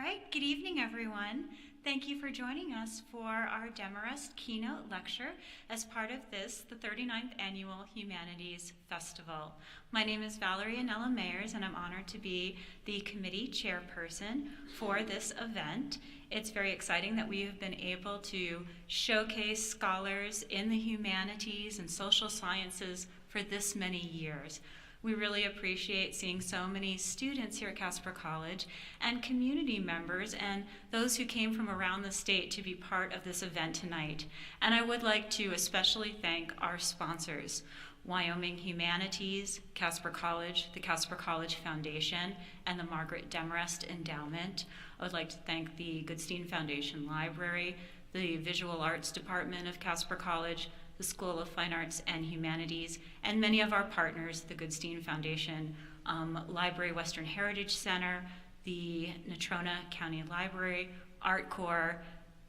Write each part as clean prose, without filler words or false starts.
right, good evening everyone. Thank you for joining us for our Demorest Keynote lecture as part of this, the 39th Annual Humanities Festival. My name is Valerie Anella Mayers and I'm honored to be the committee chairperson for this event. It's very exciting that we have been able to showcase scholars in the humanities and social sciences for this many years. We really appreciate seeing so many students here at Casper College and community members and those who came from around the state to be part of this event tonight. And I would like to especially thank our sponsors, Wyoming Humanities, Casper College, the Casper College Foundation, and the Margaret Demorest Endowment. I would like to thank the Goodstein Foundation Library, the Visual Arts Department of Casper College, the School of Fine Arts and Humanities, and many of our partners, the Goodstein Foundation, Library Western Heritage Center, the Natrona County Library, Art Corps,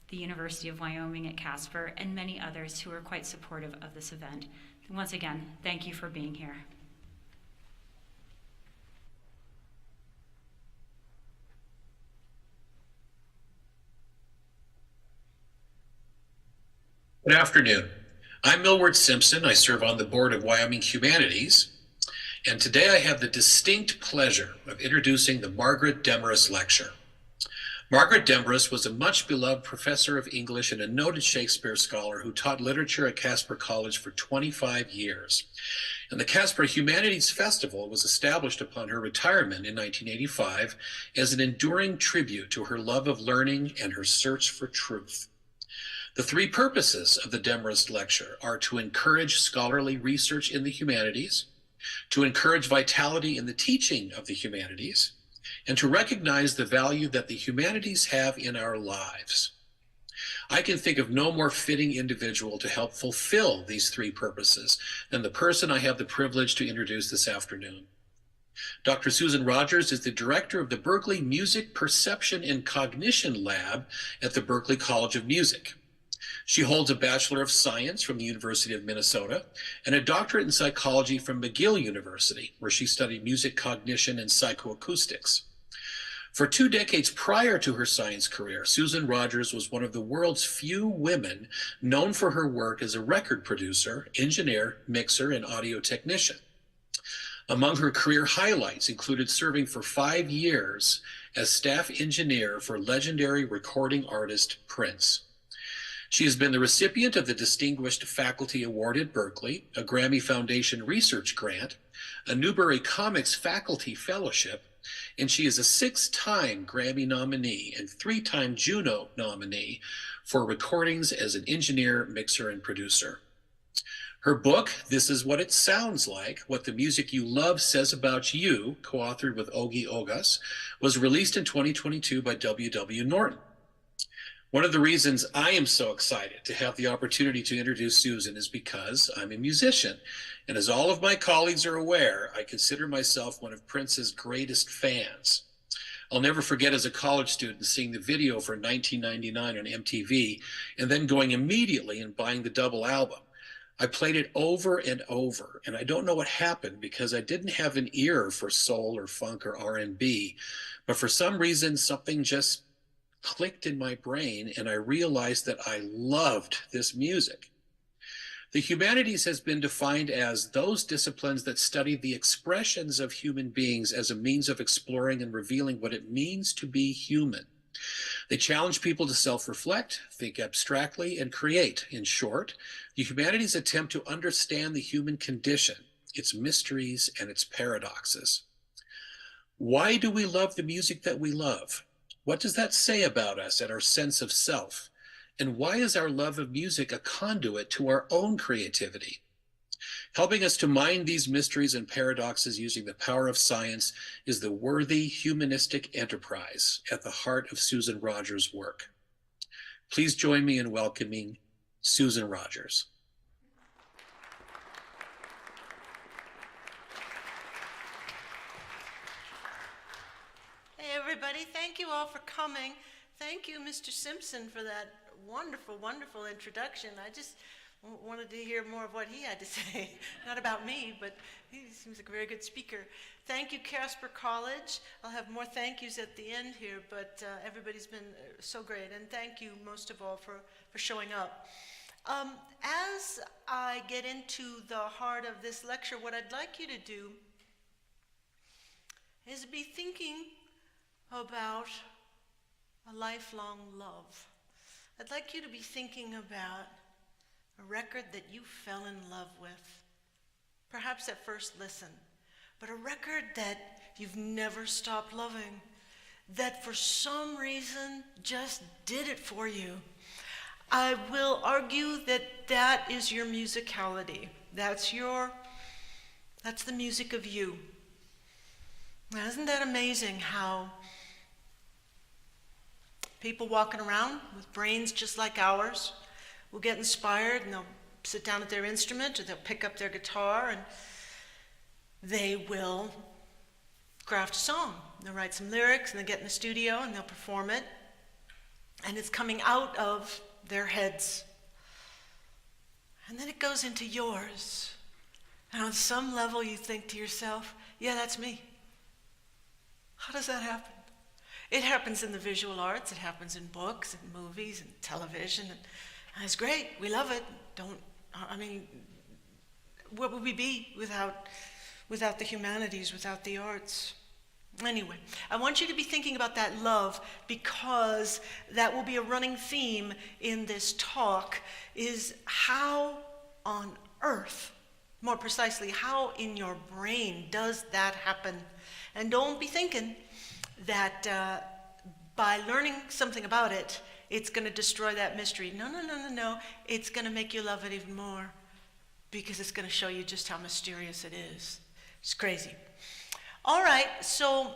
the University of Wyoming at Casper, and many others who are quite supportive of this event. Once again, thank you for being here. Good afternoon. I'm Millward Simpson. I serve on the board of Wyoming Humanities, and today I have the distinct pleasure of introducing the Margaret Demorest Lecture. Margaret Demorest was a much beloved professor of English and a noted Shakespeare scholar who taught literature at Casper College for 25 years. And the Casper Humanities Festival was established upon her retirement in 1985 as an enduring tribute to her love of learning and her search for truth. The three purposes of the Demorest Lecture are to encourage scholarly research in the humanities, to encourage vitality in the teaching of the humanities, and to recognize the value that the humanities have in our lives. I can think of no more fitting individual to help fulfill these three purposes than the person I have the privilege to introduce this afternoon. Dr. Susan Rogers is the director of the Berklee Music Perception and Cognition Lab at the Berklee College of Music. She holds a Bachelor of Science from the University of Minnesota and a doctorate in psychology from McGill University, where she studied music cognition and psychoacoustics. For 2 decades prior to her science career, Susan Rogers was one of the world's few women known for her work as a record producer, engineer, mixer, and audio technician. Among her career highlights included serving for 5 years as staff engineer for legendary recording artist Prince. She has been the recipient of the Distinguished Faculty Award at Berklee, a Grammy Foundation Research Grant, a Newbery Comics Faculty Fellowship, and she is a 6-time Grammy nominee and 3-time Juno nominee for recordings as an engineer, mixer, and producer. Her book, This Is What It Sounds Like, What the Music You Love Says About You, co-authored with Ogie Ogas, was released in 2022 by W.W. Norton. One of the reasons I am so excited to have the opportunity to introduce Susan is because I'm a musician. And as all of my colleagues are aware, I consider myself one of Prince's greatest fans. I'll never forget as a college student seeing the video for 1999 on MTV and then going immediately and buying the double album. I played it over and over, and I don't know what happened because I didn't have an ear for soul or funk or R&B, but for some reason something just clicked in my brain and I realized that I loved this music. The humanities has been defined as those disciplines that study the expressions of human beings as a means of exploring and revealing what it means to be human. They challenge people to self-reflect, think abstractly, and create. In short, the humanities attempt to understand the human condition, its mysteries, and its paradoxes. Why do we love the music that we love? What does that say about us and our sense of self? And why is our love of music a conduit to our own creativity? Helping us to mind these mysteries and paradoxes using the power of science is the worthy humanistic enterprise at the heart of Susan Rogers' work. Please join me in welcoming Susan Rogers. Hey everybody, thank you all for coming. Thank you, Mr. Simpson, for that wonderful, wonderful introduction. I just wanted to hear more of what he had to say. Not about me, but he seems like a very good speaker. Thank you, Casper College. I'll have more thank yous at the end here, but everybody's been so great. And thank you, most of all, for showing up. As I get into the heart of this lecture, what I'd like you to do is be thinking about a lifelong love. I'd like you to be thinking about a record that you fell in love with, perhaps at first listen, but a record that you've never stopped loving, that for some reason just did it for you. I will argue that that is your musicality. That's the music of you. Now, isn't that amazing how people walking around with brains just like ours will get inspired and they'll sit down at their instrument or they'll pick up their guitar and they will craft a song. They'll write some lyrics and they'll get in the studio and they'll perform it. And it's coming out of their heads. And then it goes into yours. And on some level you think to yourself, yeah, that's me. How does that happen? It happens in the visual arts, it happens in books and movies and television, and it's great, we love it. What would we be without the humanities, without the arts? Anyway, I want you to be thinking about that love because that will be a running theme in this talk, is how on earth, more precisely, how in your brain does that happen? And don't be thinking that by learning something about it, it's going to destroy that mystery. No. It's going to make you love it even more because it's going to show you just how mysterious it is. It's crazy. All right, so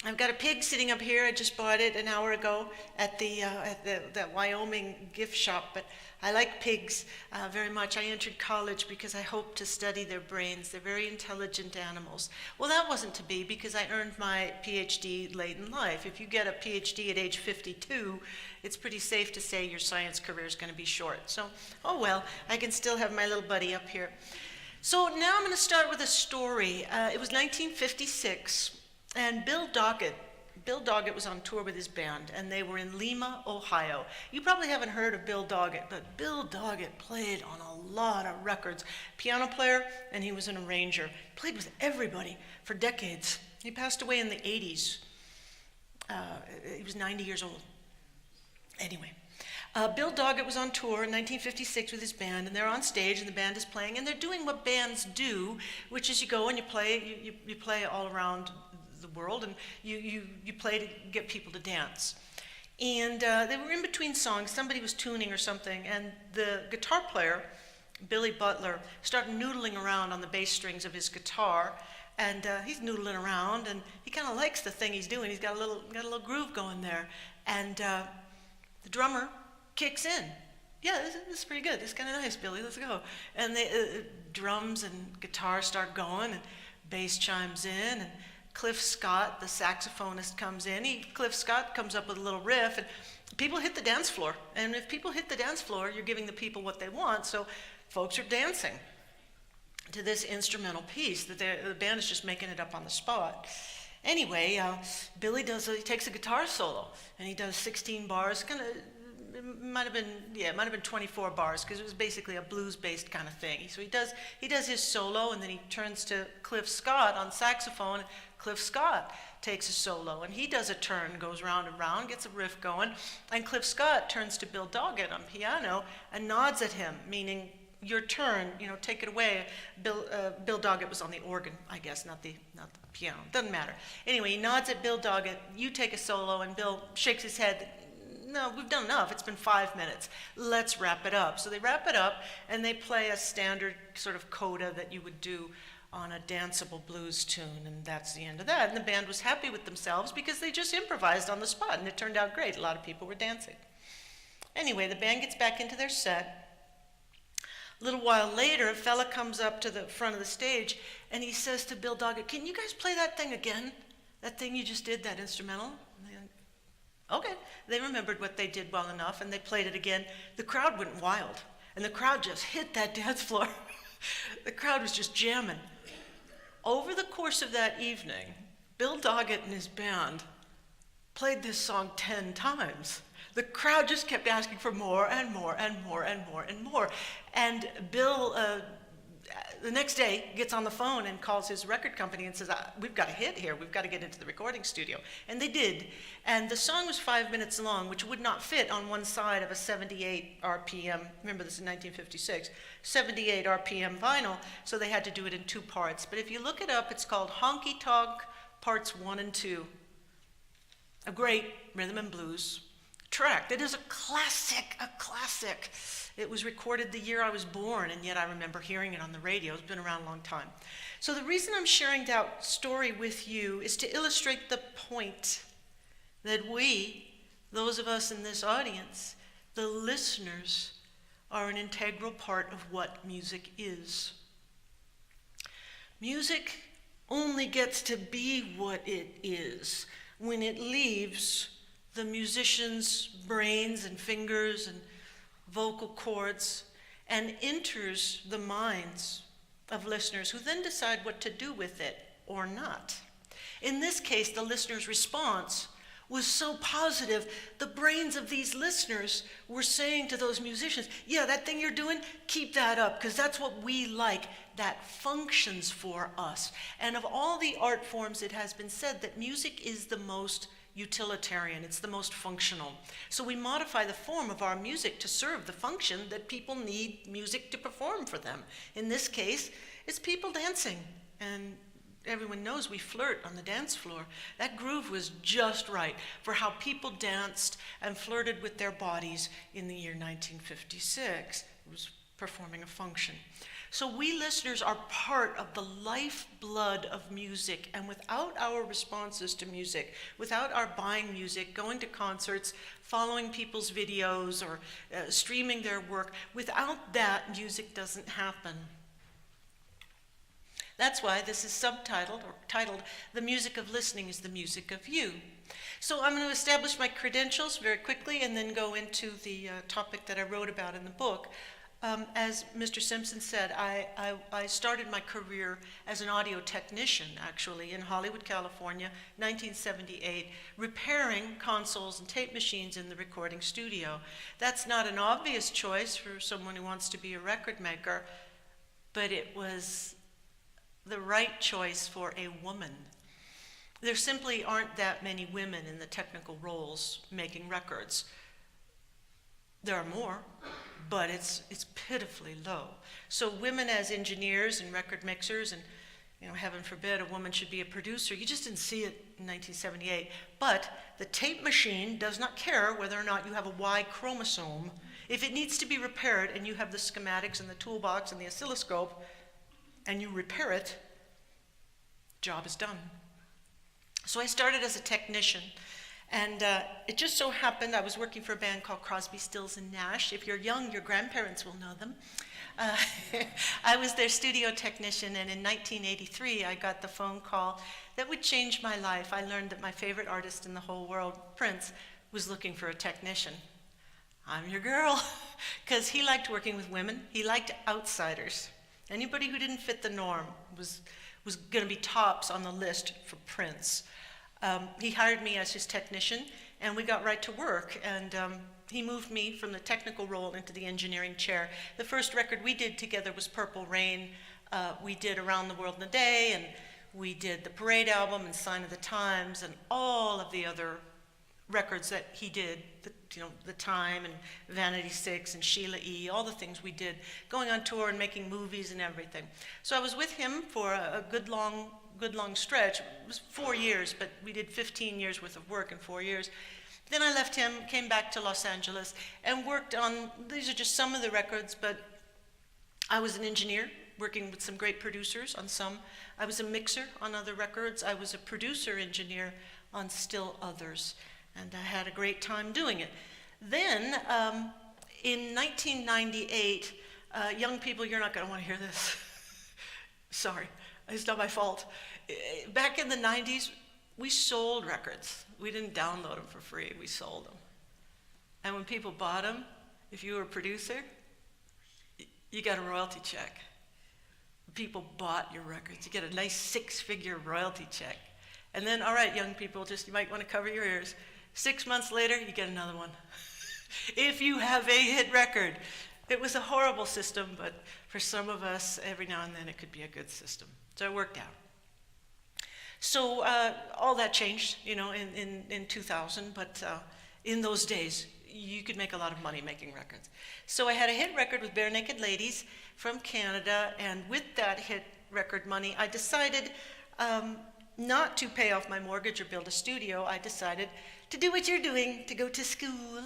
I've got a pig sitting up here. I just bought it an hour ago at that Wyoming gift shop, but I like pigs very much. I entered college because I hoped to study their brains. They're very intelligent animals. Well, that wasn't to be because I earned my PhD late in life. If you get a PhD at age 52, it's pretty safe to say your science career is going to be short. So, oh well, I can still have my little buddy up here. So now I'm going to start with a story. It was 1956, and Bill Doggett was on tour with his band, and they were in Lima, Ohio. You probably haven't heard of Bill Doggett, but Bill Doggett played on a lot of records. Piano player, and he was an arranger. Played with everybody for decades. He passed away in the 80s. He was 90 years old. Anyway. Bill Doggett was on tour in 1956 with his band, and they're on stage, and the band is playing, and they're doing what bands do, which is you go and you play all around the world, and you play to get people to dance. And they were in between songs. Somebody was tuning or something, and the guitar player, Billy Butler, started noodling around on the bass strings of his guitar, and he's noodling around, and he kind of likes the thing he's doing. He's got a little groove going there, and the drummer kicks in. Yeah, this is pretty good. This is kind of nice, Billy. Let's go. And the drums and guitar start going, and bass chimes in, and Cliff Scott, the saxophonist, comes in. Cliff Scott comes up with a little riff, and people hit the dance floor. And if people hit the dance floor, you're giving the people what they want. So folks are dancing to this instrumental piece that the band is just making it up on the spot. Anyway, Billy he takes a guitar solo, and he does 16 bars. It might have been 24 bars because it was basically a blues-based kind of thing. So he does his solo, and then he turns to Cliff Scott on saxophone. Cliff Scott takes a solo, and he does a turn, goes round and round, gets a riff going, and Cliff Scott turns to Bill Doggett on piano and nods at him, meaning your turn, take it away. Bill Doggett was on the organ, I guess, not the piano. Doesn't matter. Anyway, he nods at Bill Doggett. You take a solo, and Bill shakes his head. No, we've done enough. It's been 5 minutes. Let's wrap it up. So they wrap it up, and they play a standard sort of coda that you would do on a danceable blues tune, and that's the end of that. And the band was happy with themselves because they just improvised on the spot, and it turned out great. A lot of people were dancing. Anyway, the band gets back into their set. A little while later, a fella comes up to the front of the stage, and he says to Bill Doggett, "Can you guys play that thing again? That thing you just did, that instrumental?" Okay, they remembered what they did well enough, and they played it again. The crowd went wild, and the crowd just hit that dance floor. The crowd was just jamming. Over the course of that evening, Bill Doggett and his band played this song 10 times. The crowd just kept asking for more and more and more and more and more. And Bill, the next day, gets on the phone and calls his record company and says, we've got a hit here. We've got to get into the recording studio. And they did. And the song was 5 minutes long, which would not fit on one side of a 78 RPM. Remember, this is 1956. 78 RPM vinyl, so they had to do it in 2 parts. But if you look it up, it's called Honky Tonk Parts 1 and 2. A great rhythm and blues track. That is a classic, a classic. It was recorded the year I was born, and yet I remember hearing it on the radio. It's been around a long time. So the reason I'm sharing that story with you is to illustrate the point that we, those of us in this audience, the listeners, are an integral part of what music is. Music only gets to be what it is when it leaves the musician's brains and fingers and vocal cords and enters the minds of listeners who then decide what to do with it or not. In this case, the listener's response was so positive, the brains of these listeners were saying to those musicians, yeah, that thing you're doing, keep that up, because that's what we like. That functions for us. And of all the art forms, it has been said that music is the most utilitarian, it's the most functional. So we modify the form of our music to serve the function that people need music to perform for them. In this case, it's people dancing, and everyone knows we flirt on the dance floor. That groove was just right for how people danced and flirted with their bodies in the year 1956. It was performing a function. So we listeners are part of the lifeblood of music, and without our responses to music, without our buying music, going to concerts, following people's videos, or streaming their work, without that, music doesn't happen. That's why this is subtitled or titled, The Music of Listening is the Music of You. So I'm going to establish my credentials very quickly and then go into the topic that I wrote about in the book. As Mr. Simpson said, I started my career as an audio technician, actually, in Hollywood, California, 1978, repairing consoles and tape machines in the recording studio. That's not an obvious choice for someone who wants to be a record maker, but it was the right choice for a woman. There simply aren't that many women in the technical roles making records. There are more, but it's pitifully low. So women as engineers and record mixers, and heaven forbid a woman should be a producer, you just didn't see it in 1978. But the tape machine does not care whether or not you have a Y chromosome. If it needs to be repaired and you have the schematics and the toolbox and the oscilloscope, and you repair it, job is done. So I started as a technician, and it just so happened I was working for a band called Crosby, Stills and Nash. If you're young, your grandparents will know them. I was their studio technician, and in 1983 I got the phone call that would change my life. I learned that my favorite artist in the whole world, Prince, was looking for a technician. I'm your girl, because he liked working with women. He liked outsiders. Anybody who didn't fit the norm was going to be tops on the list for Prince. He hired me as his technician, and we got right to work. And he moved me from the technical role into the engineering chair. The first record we did together was Purple Rain. We did Around the World in a Day, and we did the Parade album and Sign of the Times, and all of the other records that he did, The Time and Vanity 6 and Sheila E., all the things we did, going on tour and making movies and everything. So I was with him for a good long stretch. It was 4 years, but we did 15 years worth of work in 4 years. Then I left him, came back to Los Angeles, and worked on, these are just some of the records, but I was an engineer, working with some great producers on some. I was a mixer on other records. I was a producer engineer on still others. And I had a great time doing it. Then, in 1998, young people, you're not going to want to hear this. Sorry, it's not my fault. Back in the 90s, we sold records. We didn't download them for free, we sold them. And when people bought them, if you were a producer, you got a royalty check. People bought your records. You get a nice 6-figure royalty check. And then, all right, young people, you might want to cover your ears. 6 months later, you get another one. If you have a hit record. It was a horrible system, but for some of us, every now and then it could be a good system. So it worked out. So all that changed, in 2000, but in those days, you could make a lot of money making records. So I had a hit record with Bare Naked Ladies from Canada, and with that hit record money, I decided not to pay off my mortgage or build a studio. I decided to do what you're doing, to go to school.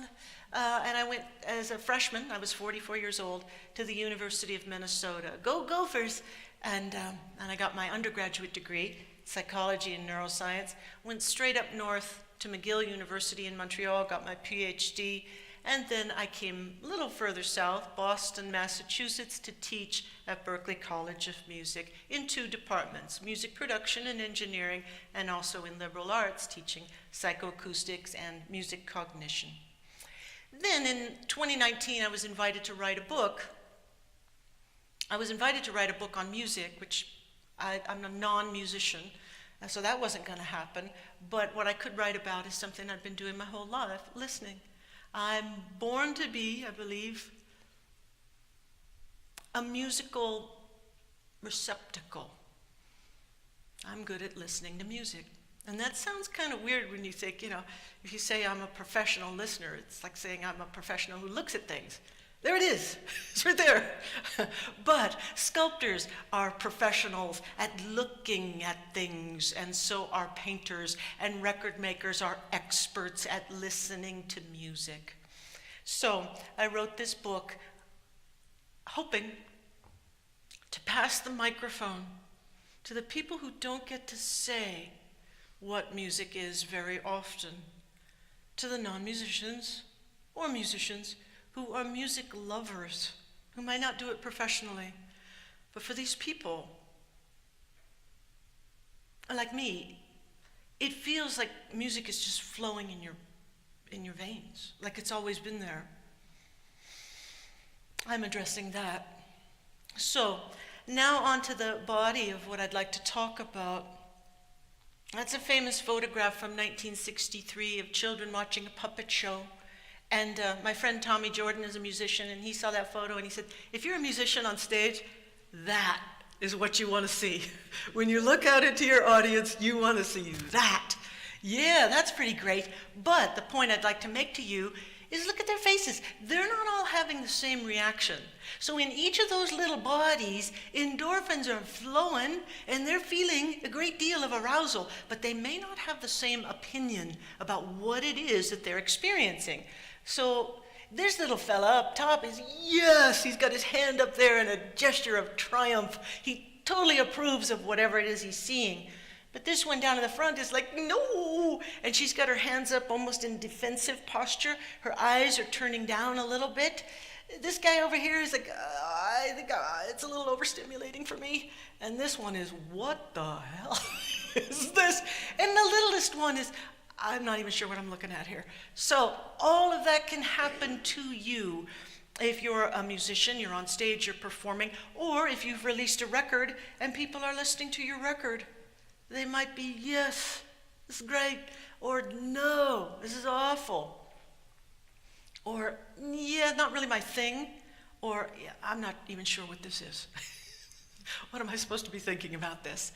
And I went as a freshman, I was 44 years old, to the University of Minnesota. Go Gophers! And I got my undergraduate degree, psychology and neuroscience. Went straight up north to McGill University in Montreal, got my PhD, and then I came a little further south, Boston, Massachusetts, to teach at Berklee College of Music in 2 departments, music production and engineering, and also in liberal arts, teaching psychoacoustics and music cognition. Then in 2019, I was invited to write a book. I was invited to write a book on music, which I'm a non-musician, so that wasn't going to happen. But what I could write about is something I've been doing my whole life, listening. I'm born to be, I believe, a musical receptacle. I'm good at listening to music. And that sounds kind of weird when you think, if you say I'm a professional listener, it's like saying I'm a professional who looks at things. There it is. It's right there. But sculptors are professionals at looking at things, and so are painters, and record makers are experts at listening to music. So I wrote this book hoping to pass the microphone to the people who don't get to say what music is very often, to the non-musicians or musicians who are music lovers, who might not do it professionally. But for these people, like me, it feels like music is just flowing in your veins, like it's always been there. I'm addressing that. So now on to the body of what I'd like to talk about. That's a famous photograph from 1963 of children watching a puppet show. And my friend Tommy Jordan is a musician, and he saw that photo and he said, if you're a musician on stage, that is what you want to see. When you look out into your audience, you want to see that. Yeah, that's pretty great. But the point I'd like to make to you is look at their faces. They're not all having the same reaction. So in each of those little bodies, endorphins are flowing and they're feeling a great deal of arousal, but they may not have the same opinion about what it is that they're experiencing. So this little fella up top is, yes, he's got his hand up there in a gesture of triumph. He totally approves of whatever it is he's seeing. But this one down in the front is like, no! And she's got her hands up almost in defensive posture. Her eyes are turning down a little bit. This guy over here is like, I think it's a little overstimulating for me. And this one is, what the hell is this? And the littlest one is, I'm not even sure what I'm looking at here. So all of that can happen to you. If you're a musician, you're on stage, you're performing, or if you've released a record and people are listening to your record. They might be, yes, this is great, or no, this is awful, or yeah, not really my thing, or yeah, I'm not even sure what this is. What am I supposed to be thinking about this?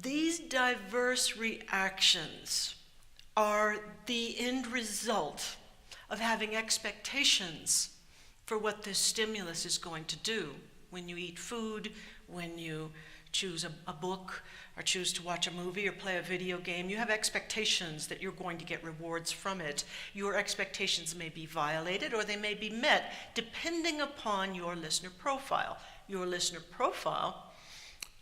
These diverse reactions are the end result of having expectations for what this stimulus is going to do. When you eat food, when you choose a book, or choose to watch a movie or play a video game, you have expectations that you're going to get rewards from it. Your expectations may be violated or they may be met depending upon your listener profile. Your listener profile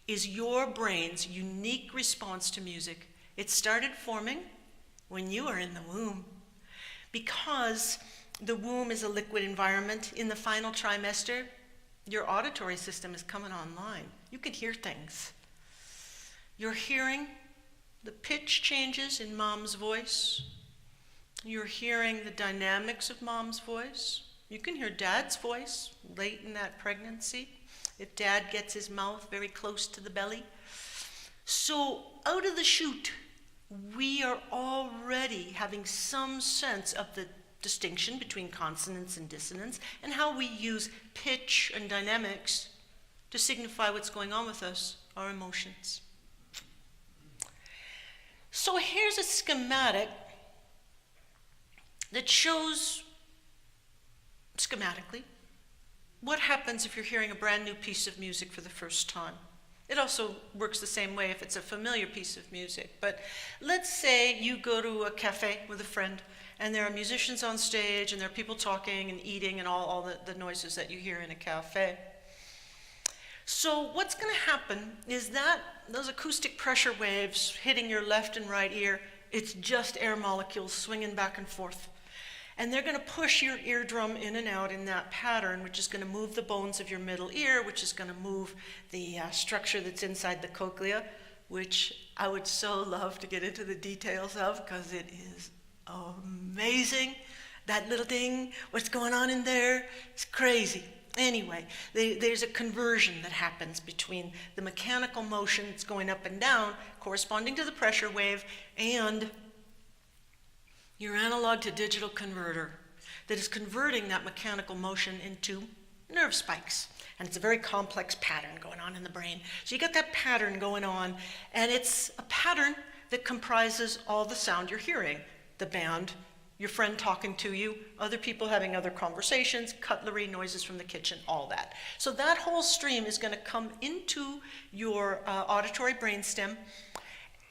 is your brain's unique response to music. It started forming when you were in the womb. Because the womb is a liquid environment, in the final trimester, your auditory system is coming online. You can hear things. You're hearing the pitch changes in mom's voice. You're hearing the dynamics of mom's voice. You can hear Dad's voice late in that pregnancy, if Dad gets his mouth very close to the belly. So out of the chute, we are already having some sense of the distinction between consonance and dissonance, and how we use pitch and dynamics to signify what's going on with us, our emotions. So here's a schematic that shows schematically what happens if you're hearing a brand new piece of music for the first time. It also works the same way if it's a familiar piece of music. But let's say you go to a cafe with a friend, and there are musicians on stage, and there are people talking and eating and all the noises that you hear in a cafe. So what's going to happen is that those acoustic pressure waves hitting your left and right ear, it's just air molecules swinging back and forth. And they're going to push your eardrum in and out in that pattern, which is going to move the bones of your middle ear, which is going to move the structure that's inside the cochlea, which I would so love to get into the details of, because it is amazing. That little thing, what's going on in there, it's crazy. Anyway, there's a conversion that happens between the mechanical motion that's going up and down, corresponding to the pressure wave, and your analog to digital converter that is converting that mechanical motion into nerve spikes. And it's a very complex pattern going on in the brain. So you got that pattern going on, and it's a pattern that comprises all the sound you're hearing. The band, your friend talking to you, other people having other conversations, cutlery, noises from the kitchen, all that. So that whole stream is going to come into your auditory brainstem.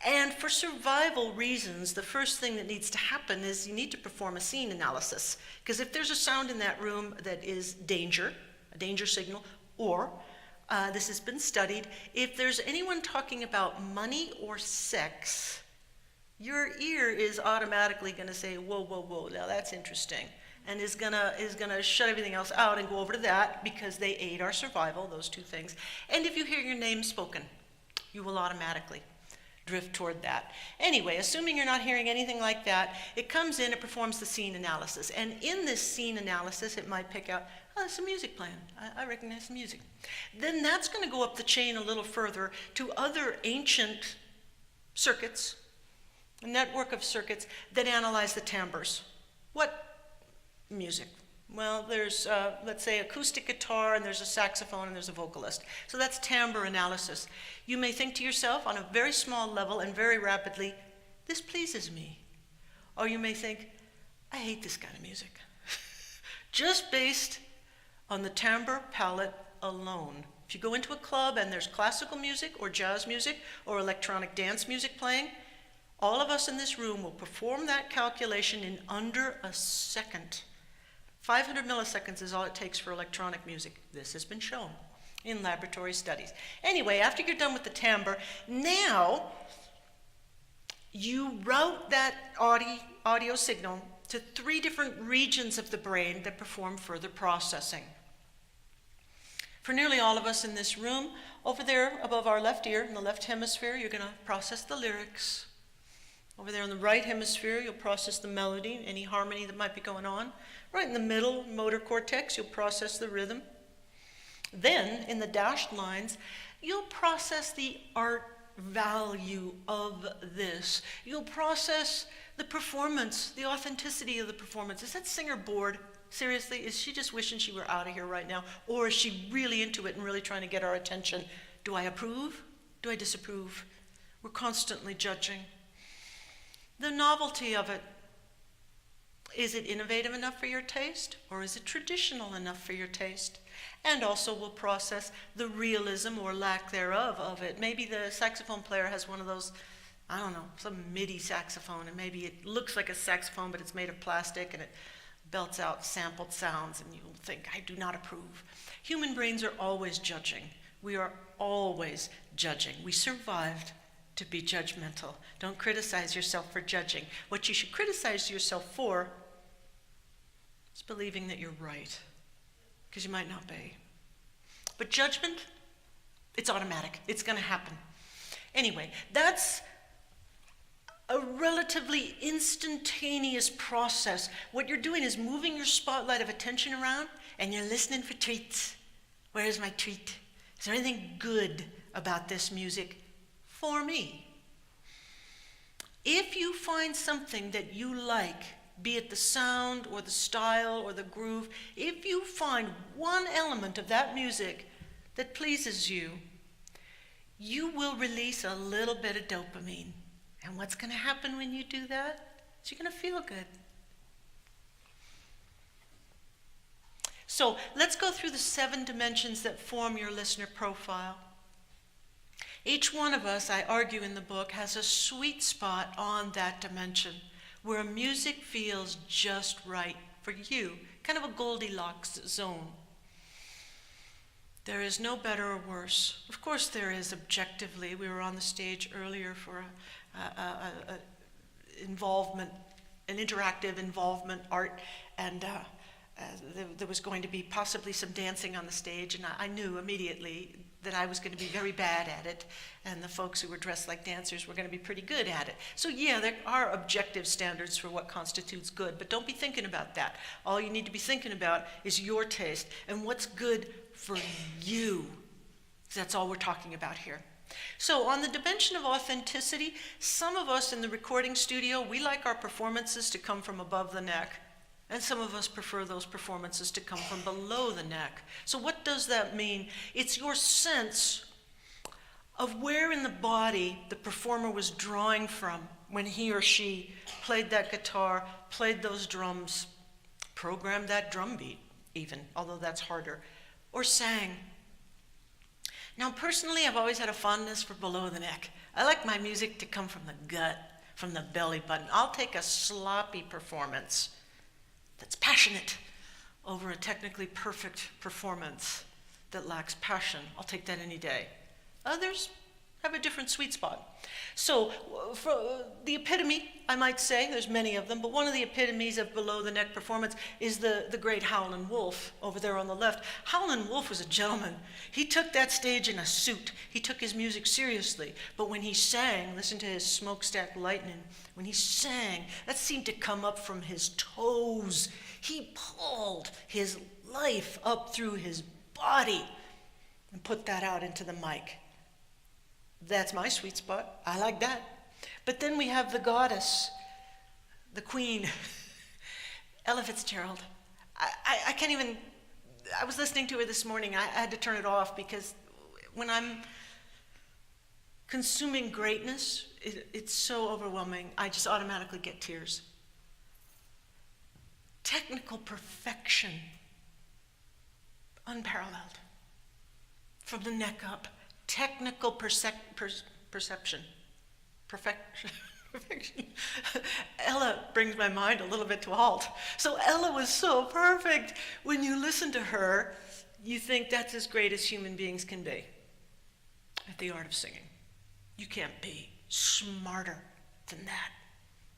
And for survival reasons, the first thing that needs to happen is you need to perform a scene analysis. Because if there's a sound in that room that is danger, a danger signal, or, this has been studied, if there's anyone talking about money or sex, your ear is automatically going to say, whoa, whoa, whoa, now that's interesting. And is gonna shut everything else out and go over to that, because they aid our survival, those two things. And if you hear your name spoken, you will automatically drift toward that. Anyway, assuming you're not hearing anything like that, it comes in, it performs the scene analysis. And in this scene analysis, it might pick out, oh, there's some music playing. I recognize some music. Then that's going to go up the chain a little further to other ancient circuits, a network of circuits that analyze the timbres. What music? Well, there's, let's say, acoustic guitar, and there's a saxophone, and there's a vocalist. So that's timbre analysis. You may think to yourself on a very small level and very rapidly, this pleases me. Or you may think, I hate this kind of music. Just based on the timbre palette alone. If you go into a club and there's classical music or jazz music or electronic dance music playing, all of us in this room will perform that calculation in under a second. 500 milliseconds is all it takes for electronic music. This has been shown in laboratory studies. Anyway, after you're done with the timbre, now you route that audio signal to 3 different regions of the brain that perform further processing. For nearly all of us in this room, over there above our left ear, in the left hemisphere, you're going to process the lyrics. Over there in the right hemisphere, you'll process the melody, any harmony that might be going on. Right in the middle, motor cortex, you'll process the rhythm. Then, in the dashed lines, you'll process the art value of this. You'll process the performance, the authenticity of the performance. Is that singer bored? Seriously, is she just wishing she were out of here right now? Or is she really into it and really trying to get our attention? Do I approve? Do I disapprove? We're constantly judging. The novelty of it. Is it innovative enough for your taste, or is it traditional enough for your taste? And also we'll process the realism or lack thereof of it. Maybe the saxophone player has one of those, I don't know, some MIDI saxophone, and maybe it looks like a saxophone, but it's made of plastic, and it belts out sampled sounds, and you'll think, I do not approve. Human brains are always judging. We are always judging. We survived to be judgmental. Don't criticize yourself for judging. What you should criticize yourself for is believing that you're right, because you might not be. But judgment, it's automatic. It's going to happen. Anyway, that's a relatively instantaneous process. What you're doing is moving your spotlight of attention around and you're listening for treats. Where's my treat? Is there anything good about this music for me? If you find something that you like, be it the sound or the style or the groove, if you find one element of that music that pleases you, you will release a little bit of dopamine. And what's going to happen when you do that? Is you're going to feel good. So let's go through the 7 dimensions that form your listener profile. Each one of us, I argue in the book, has a sweet spot on that dimension where music feels just right for you, kind of a Goldilocks zone. There is no better or worse. Of course there is objectively. We were on the stage earlier for involvement, an interactive involvement art, and there was going to be possibly some dancing on the stage, and I knew immediately that I was going to be very bad at it, and the folks who were dressed like dancers were going to be pretty good at it. So yeah, there are objective standards for what constitutes good, but don't be thinking about that. All you need to be thinking about is your taste and what's good for you. That's all we're talking about here. So on the dimension of authenticity, some of us in the recording studio, we like our performances to come from above the neck. And some of us prefer those performances to come from below the neck. So what does that mean? It's your sense of where in the body the performer was drawing from when he or she played that guitar, played those drums, programmed that drum beat even, although that's harder, or sang. Now personally, I've always had a fondness for below the neck. I like my music to come from the gut, from the belly button. I'll take a sloppy performance that's passionate over a technically perfect performance that lacks passion. I'll take that any day. Others have a different sweet spot. So for the epitome, I might say, there's many of them, but one of the epitomes of below the neck performance is the great Howlin' Wolf over there on the left. Howlin' Wolf was a gentleman. He took that stage in a suit. He took his music seriously. But when he sang, listen to his Smokestack Lightning, when he sang, that seemed to come up from his toes. He pulled his life up through his body and put that out into the mic. That's my sweet spot. I like that. But then we have the goddess, the queen, Ella Fitzgerald. I can't even, I was listening to her this morning. I had to turn it off because when I'm consuming greatness, it's so overwhelming. I just automatically get tears. Technical perfection, unparalleled, from the neck up. Technical perception, perfection. Ella brings my mind a little bit to a halt. So Ella was so perfect. When you listen to her, you think that's as great as human beings can be at the art of singing. You can't be smarter than that,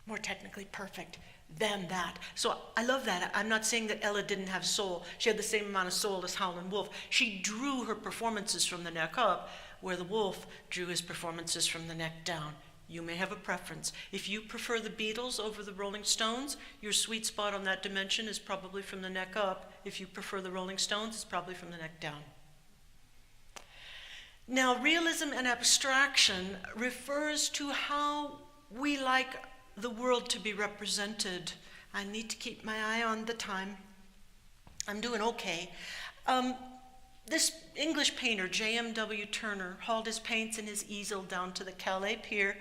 more technically perfect than that. So I love that. I'm not saying that Ella didn't have soul. She had the same amount of soul as Howlin' Wolf. She drew her performances from the neck up, where the wolf drew his performances from the neck down. You may have a preference. If you prefer the Beatles over the Rolling Stones, your sweet spot on that dimension is probably from the neck up. If you prefer the Rolling Stones, it's probably from the neck down. Now, realism and abstraction refers to how we like the world to be represented. I need to keep my eye on the time. I'm doing okay. This English painter, J.M.W. Turner, hauled his paints and his easel down to the Calais Pier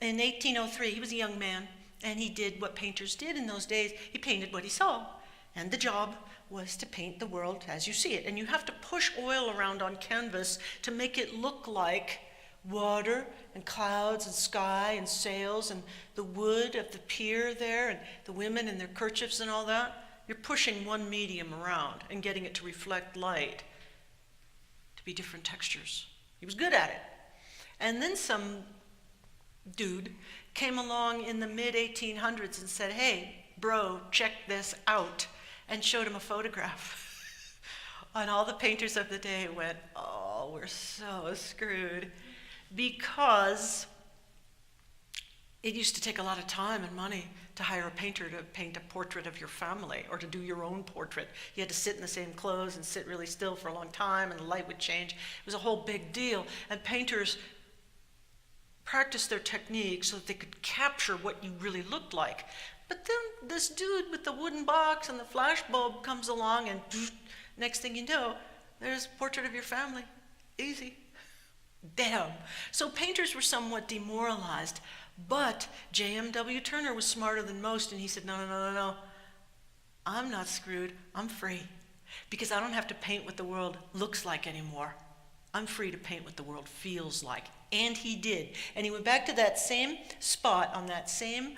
in 1803. He was a young man, and he did what painters did in those days. He painted what he saw, and the job was to paint the world as you see it. And you have to push oil around on canvas to make it look like water and clouds and sky and sails and the wood of the pier there and the women in their kerchiefs and all that. You're pushing one medium around and getting it to reflect light, to be different textures. He was good at it. And then some dude came along in the mid-1800s and said, "Hey, bro, check this out," and showed him a photograph. And all the painters of the day went, "Oh, we're so screwed," because It used to take a lot of time and money to hire a painter to paint a portrait of your family or to do your own portrait. You had to sit in the same clothes and sit really still for a long time, and the light would change. It was a whole big deal. And painters practiced their technique so that they could capture what you really looked like. But then this dude with the wooden box and the flash bulb comes along, and next thing you know, there's a portrait of your family. Easy. Damn. So painters were somewhat demoralized. But J.M.W. Turner was smarter than most, and he said, no. I'm not screwed. I'm free. Because I don't have to paint what the world looks like anymore. I'm free to paint what the world feels like. And he did. And he went back to that same spot on that same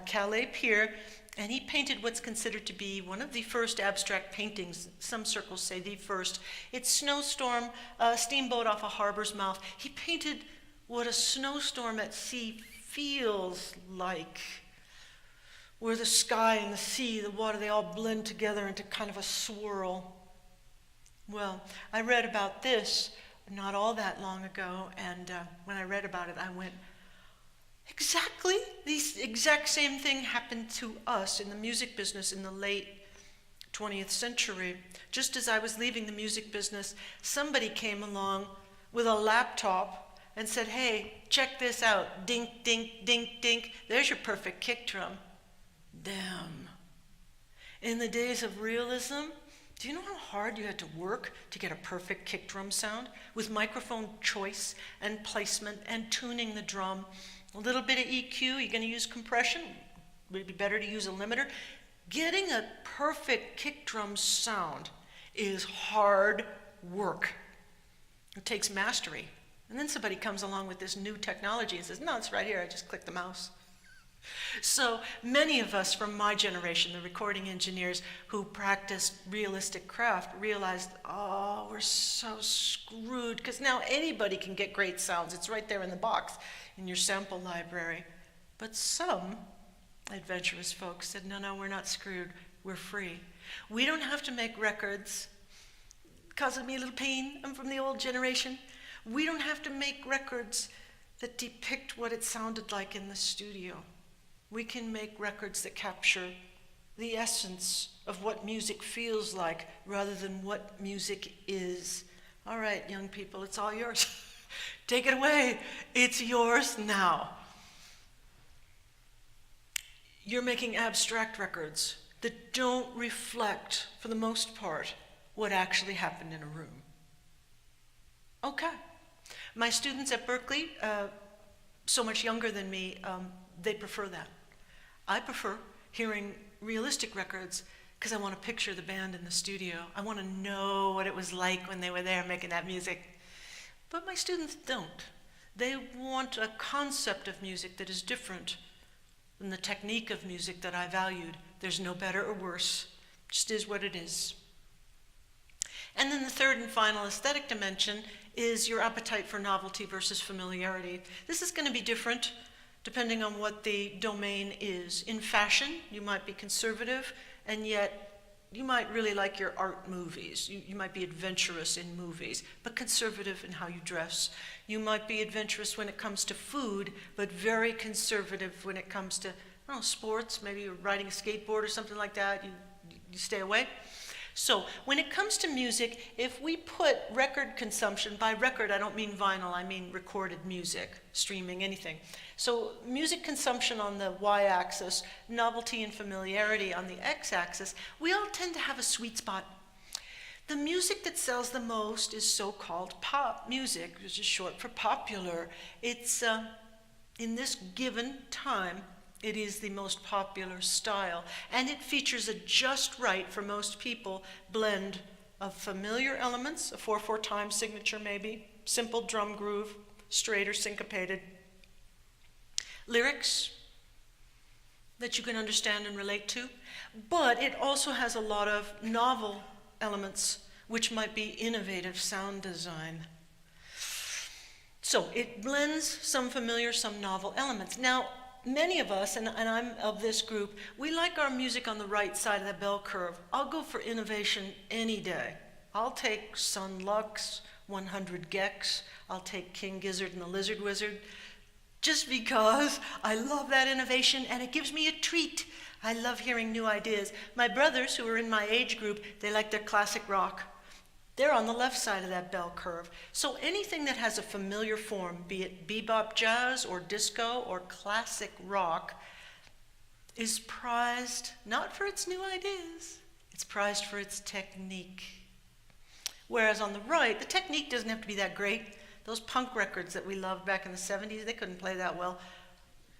Calais pier, and he painted what's considered to be one of the first abstract paintings. Some circles say the first. It's Snowstorm, steamboat off a harbor's mouth. He painted what a snowstorm at sea feels like, where the sky and the sea, the water, they all blend together into kind of a swirl. Well, I read about this not all that long ago, and when I read about it, I went, exactly, the exact same thing happened to us in the music business in the late 20th century. Just as I was leaving the music business, somebody came along with a laptop and said, hey, check this out. Dink, dink, dink, dink. There's your perfect kick drum. Damn. In the days of realism, do you know how hard you had to work to get a perfect kick drum sound? With microphone choice and placement and tuning the drum. A little bit of EQ, you're going to use compression. Would it be better to use a limiter? Getting a perfect kick drum sound is hard work. It takes mastery. And then somebody comes along with this new technology and says, no, it's right here, I just click the mouse. So many of us from my generation, the recording engineers who practiced realistic craft, realized, oh, we're so screwed, because now anybody can get great sounds. It's right there in the box in your sample library. But some adventurous folks said, no, we're not screwed, we're free. We don't have to make records. Causing me a little pain, I'm from the old generation. We don't have to make records that depict what it sounded like in the studio. We can make records that capture the essence of what music feels like rather than what music is. All right, young people, it's all yours. Take it away. It's yours now. You're making abstract records that don't reflect, for the most part, what actually happened in a room. Okay. My students at Berkeley, so much younger than me, they prefer that. I prefer hearing realistic records because I want to picture the band in the studio. I want to know what it was like when they were there making that music. But my students don't. They want a concept of music that is different than the technique of music that I valued. There's no better or worse. It just is what it is. And then the third and final aesthetic dimension is your appetite for novelty versus familiarity. This is going to be different depending on what the domain is. In fashion, you might be conservative, and yet you might really like your art movies. You might be adventurous in movies, but conservative in how you dress. You might be adventurous when it comes to food, but very conservative when it comes to, I don't know, sports. Maybe you're riding a skateboard or something like that. You stay away. So when it comes to music, if we put record consumption, by record I don't mean vinyl, I mean recorded music, streaming, anything. So music consumption on the y-axis, novelty and familiarity on the x-axis, we all tend to have a sweet spot. The music that sells the most is so-called pop music, which is short for popular. It's, in this given time, it is the most popular style, and it features a just right, for most people, blend of familiar elements, a 4/4 time signature maybe, simple drum groove, straight or syncopated, lyrics that you can understand and relate to, but it also has a lot of novel elements, which might be innovative sound design. So it blends some familiar, some novel elements. Now, many of us, and I'm of this group, we like our music on the right side of the bell curve. I'll go for innovation any day. I'll take Sun Lux, 100 Gex. I'll take King Gizzard and the Lizard Wizard. just because I love that innovation and it gives me a treat. I love hearing new ideas. My brothers, who are in my age group, they like their classic rock. They're on the left side of that bell curve. So anything that has a familiar form, be it bebop jazz or disco or classic rock, is prized not for its new ideas, it's prized for its technique. Whereas on the right, the technique doesn't have to be that great. Those punk records that we loved back in the 70s, they couldn't play that well.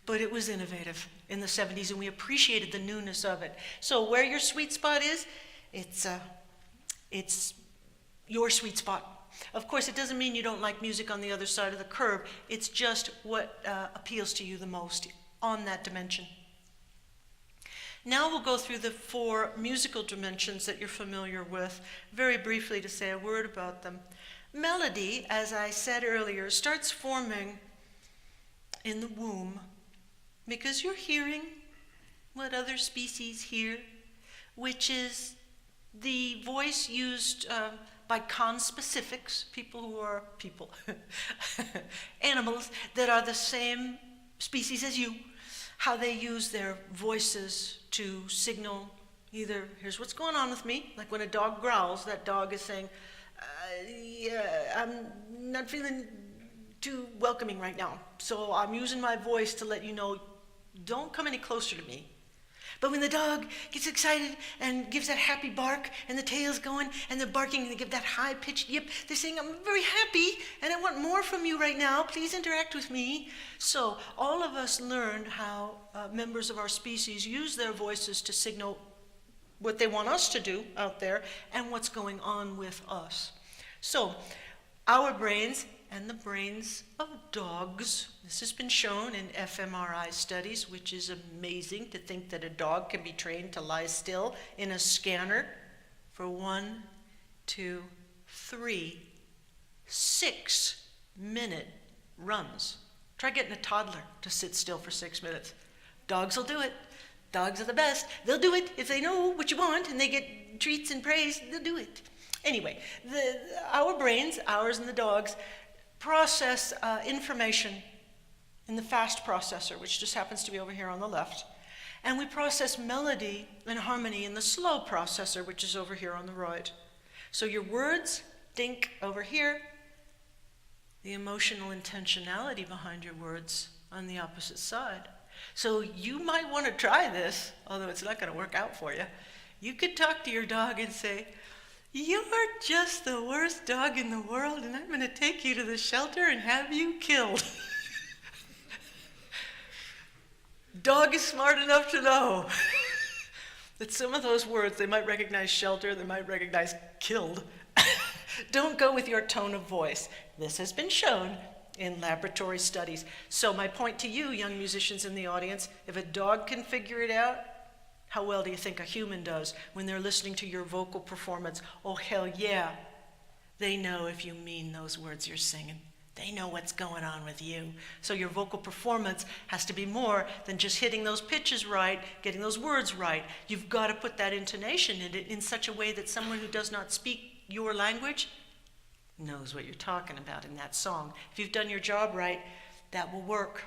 But it was innovative in the 70s, and we appreciated the newness of it. So where your sweet spot is, it's your sweet spot. Of course, it doesn't mean you don't like music on the other side of the curve. It's just what appeals to you the most on that dimension. Now we'll go through the 4 musical dimensions that you're familiar with, very briefly to say a word about them. Melody, as I said earlier, starts forming in the womb because you're hearing what other species hear, which is the voice used by conspecifics, people who are people, animals that are the same species as you, how they use their voices to signal either, here's what's going on with me, like when a dog growls, that dog is saying, yeah, I'm not feeling too welcoming right now, so I'm using my voice to let you know, don't come any closer to me. But when the dog gets excited and gives that happy bark and the tail's going and they're barking and they give that high-pitched yip, they're saying, I'm very happy and I want more from you right now. Please interact with me. So all of us learned how members of our species use their voices to signal what they want us to do out there and what's going on with us. So our brains and the brains of dogs. This has been shown in fMRI studies, which is amazing to think that a dog can be trained to lie still in a scanner for 1, 2, 3, 6-minute runs. Try getting a toddler to sit still for 6 minutes. Dogs will do it. Dogs are the best. They'll do it if they know what you want and they get treats and praise, they'll do it. Anyway, our brains, ours and the dogs, process information in the fast processor, which just happens to be over here on the left. And we process melody and harmony in the slow processor, which is over here on the right. So your words, think over here, the emotional intentionality behind your words on the opposite side. So you might want to try this, although it's not going to work out for you. You could talk to your dog and say, you're just the worst dog in the world, and I'm going to take you to the shelter and have you killed. Dog is smart enough to know that some of those words, they might recognize shelter, they might recognize killed. Don't go with your tone of voice. This has been shown in laboratory studies. So my point to you, young musicians in the audience, if a dog can figure it out, how well do you think a human does when they're listening to your vocal performance? Oh, hell yeah. They know if you mean those words you're singing. They know what's going on with you. So your vocal performance has to be more than just hitting those pitches right, getting those words right. You've got to put that intonation in it in such a way that someone who does not speak your language knows what you're talking about in that song. If you've done your job right, that will work.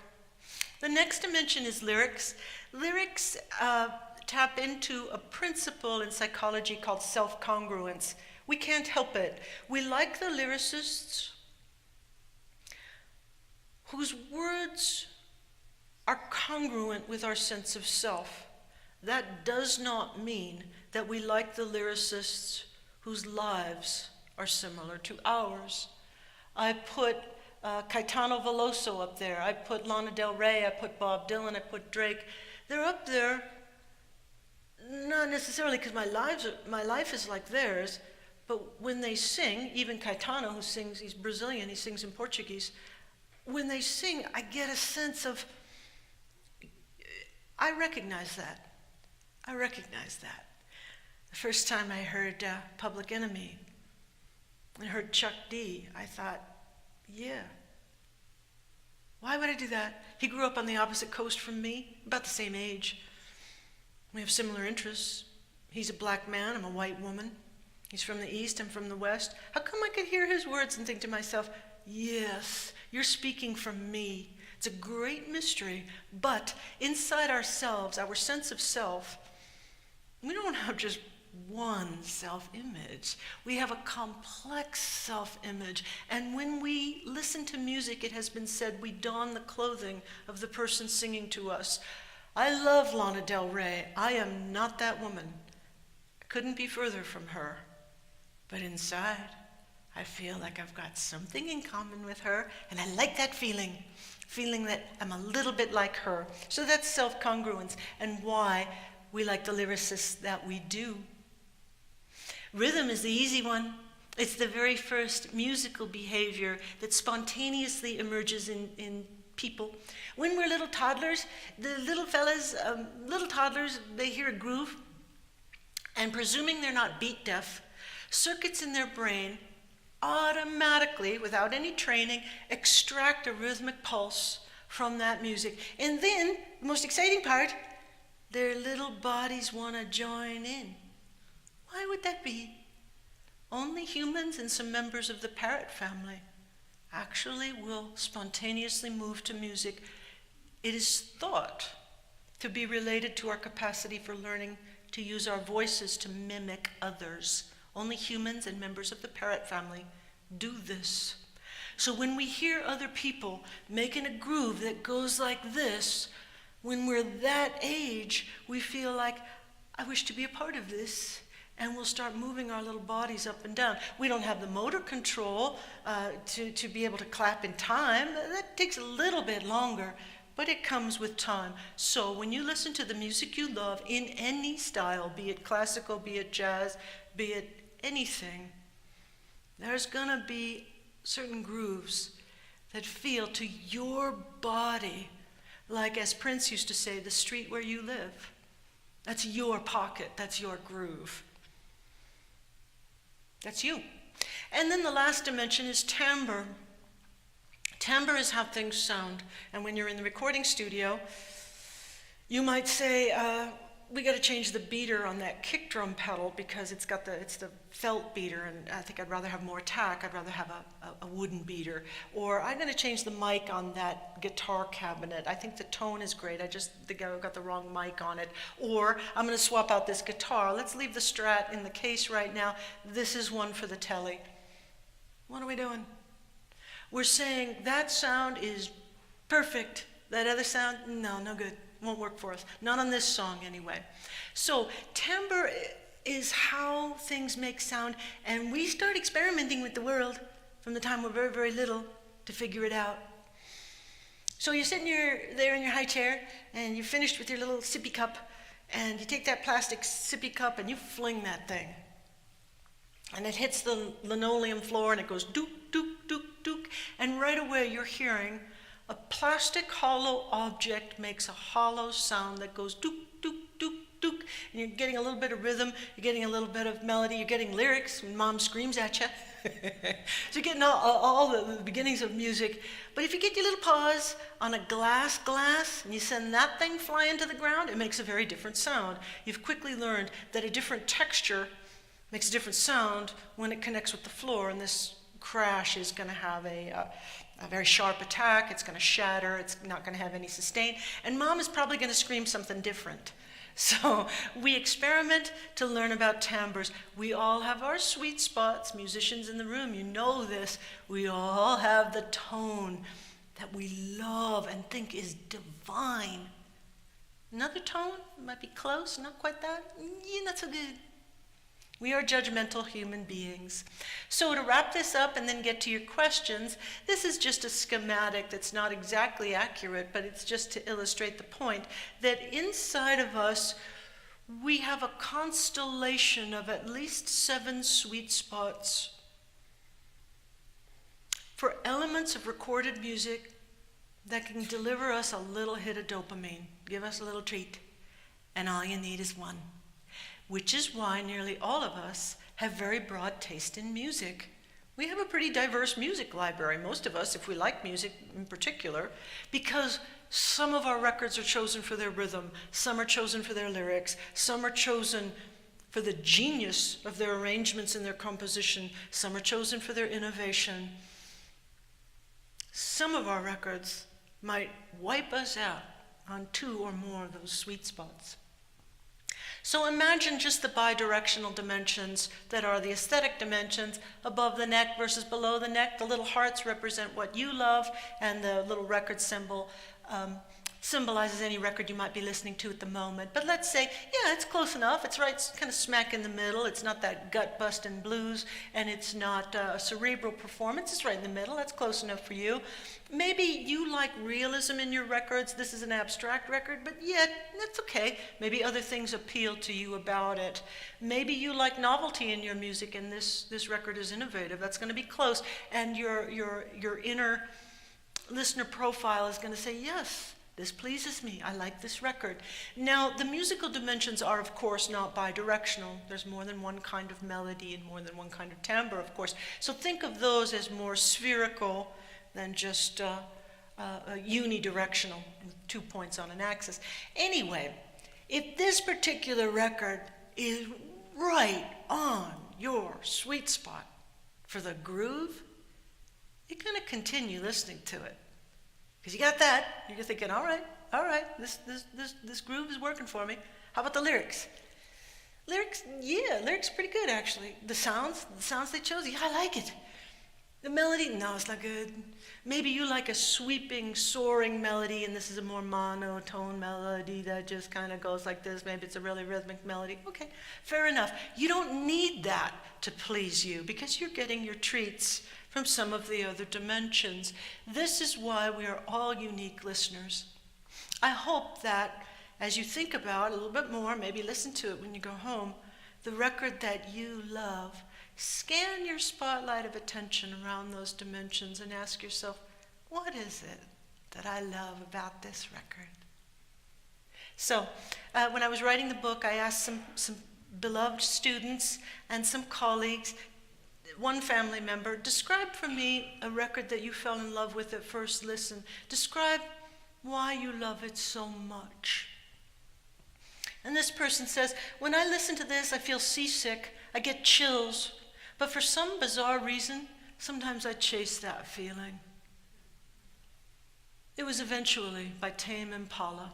The next dimension is lyrics. Lyrics tap into a principle in psychology called self-congruence. We can't help it. We like the lyricists whose words are congruent with our sense of self. That does not mean that we like the lyricists whose lives are similar to ours. I put Caetano Veloso up there. I put Lana Del Rey. I put Bob Dylan. I put Drake. They're up there not necessarily because my life is like theirs, but when they sing, even Caetano, who sings, he's Brazilian, he sings in Portuguese. When they sing, I get a sense of, I recognize that. I recognize that. The first time I heard Public Enemy, I heard Chuck D, I thought, yeah. Why would I do that? He grew up on the opposite coast from me, about the same age. We have similar interests. He's a black man, I'm a white woman. He's from the East, I'm from the West. How come I could hear his words and think to myself, yes, you're speaking from me. It's a great mystery, but inside ourselves, our sense of self, we don't have just one self-image. We have a complex self-image. And when we listen to music, it has been said, we don the clothing of the person singing to us. I love Lana Del Rey. I am not that woman. I couldn't be further from her. But inside, I feel like I've got something in common with her, and I like that feeling that I'm a little bit like her. So that's self-congruence, and why we like the lyricists that we do. Rhythm is the easy one. It's the very first musical behavior that spontaneously emerges in people. When we're little toddlers, the little toddlers, they hear a groove, and presuming they're not beat deaf, circuits in their brain automatically, without any training, extract a rhythmic pulse from that music. And then, the most exciting part, their little bodies want to join in. Why would that be? Only humans and some members of the parrot family actually will spontaneously move to music. It is thought to be related to our capacity for learning to use our voices to mimic others. Only humans and members of the parrot family do this. So when we hear other people making a groove that goes like this, when we're that age, we feel like, I wish to be a part of this. And we'll start moving our little bodies up and down. We don't have the motor control to be able to clap in time. That takes a little bit longer, but it comes with time. So when you listen to the music you love in any style, be it classical, be it jazz, be it anything, there's gonna be certain grooves that feel to your body like, as Prince used to say, the street where you live. That's your pocket, that's your groove. That's you. And then the last dimension is timbre. Timbre is how things sound. And when you're in the recording studio, you might say, we got to change the beater on that kick drum pedal because it's the felt beater, and I think I'd rather have more attack. I'd rather have a wooden beater. Or I'm going to change the mic on that guitar cabinet. I think the tone is great. I just think I got the wrong mic on it. Or I'm going to swap out this guitar. Let's leave the Strat in the case right now. This is one for the telly. What are we doing? We're saying that sound is perfect. That other sound, no good. Won't work for us. Not on this song anyway. So timbre is how things make sound, and we start experimenting with the world from the time we're very, very little to figure it out. So you're sitting there in your high chair, and you're finished with your little sippy cup, and you take that plastic sippy cup and you fling that thing. And it hits the linoleum floor and it goes dook, dook, dook, dook, and right away you're hearing a plastic hollow object makes a hollow sound that goes dook, dook, dook, dook, and you're getting a little bit of rhythm, you're getting a little bit of melody, you're getting lyrics when mom screams at you. So you're getting all the beginnings of music. But if you get your little paws on a glass and you send that thing flying to the ground, it makes a very different sound. You've quickly learned that a different texture makes a different sound when it connects with the floor, and this crash is going to have a very sharp attack. It's going to shatter. It's not going to have any sustain. And mom is probably going to scream something different. So we experiment to learn about timbres. We all have our sweet spots. Musicians in the room, you know this. We all have the tone that we love and think is divine. Another tone might be close, not quite that. Yeah, not so good. We are judgmental human beings. So to wrap this up and then get to your questions, this is just a schematic that's not exactly accurate, but it's just to illustrate the point that inside of us, we have a constellation of at least 7 sweet spots for elements of recorded music that can deliver us a little hit of dopamine, give us a little treat, and all you need is one. Which is why nearly all of us have very broad taste in music. We have a pretty diverse music library, most of us, if we like music in particular, because some of our records are chosen for their rhythm, some are chosen for their lyrics, some are chosen for the genius of their arrangements and their composition, some are chosen for their innovation. Some of our records might wipe us out on 2 or more of those sweet spots. So imagine just the bidirectional dimensions that are the aesthetic dimensions, above the neck versus below the neck. The little hearts represent what you love, and the little record symbol symbolizes any record you might be listening to at the moment. But let's say, yeah, it's close enough. It's right, it's kind of smack in the middle. It's not that gut-busting blues, and it's not a cerebral performance. It's right in the middle. That's close enough for you. Maybe you like realism in your records. This is an abstract record, but yet that's okay. Maybe other things appeal to you about it. Maybe you like novelty in your music, and this record is innovative. That's going to be close, and your inner listener profile is going to say, yes, this pleases me. I like this record. Now, the musical dimensions are, of course, not bidirectional. There's more than one kind of melody and more than one kind of timbre, of course. So think of those as more spherical than just unidirectional with 2 points on an axis. Anyway, if this particular record is right on your sweet spot for the groove, you're going to continue listening to it. Because you got that, you're thinking, all right, this groove is working for me. How about the lyrics? Lyrics pretty good, actually. The sounds they chose, yeah, I like it. The melody, no, it's not good. Maybe you like a sweeping, soaring melody, and this is a more monotone melody that just kind of goes like this. Maybe it's a really rhythmic melody. Okay, fair enough. You don't need that to please you, because you're getting your treats from some of the other dimensions. This is why we are all unique listeners. I hope that as you think about it a little bit more, maybe listen to it when you go home, the record that you love, scan your spotlight of attention around those dimensions and ask yourself, what is it that I love about this record? So when I was writing the book, I asked some beloved students and some colleagues, one family member, describe for me a record that you fell in love with at first listen. Describe why you love it so much. And this person says, when I listen to this, I feel seasick, I get chills, but for some bizarre reason, sometimes I chase that feeling. It was Eventually by Tame Impala.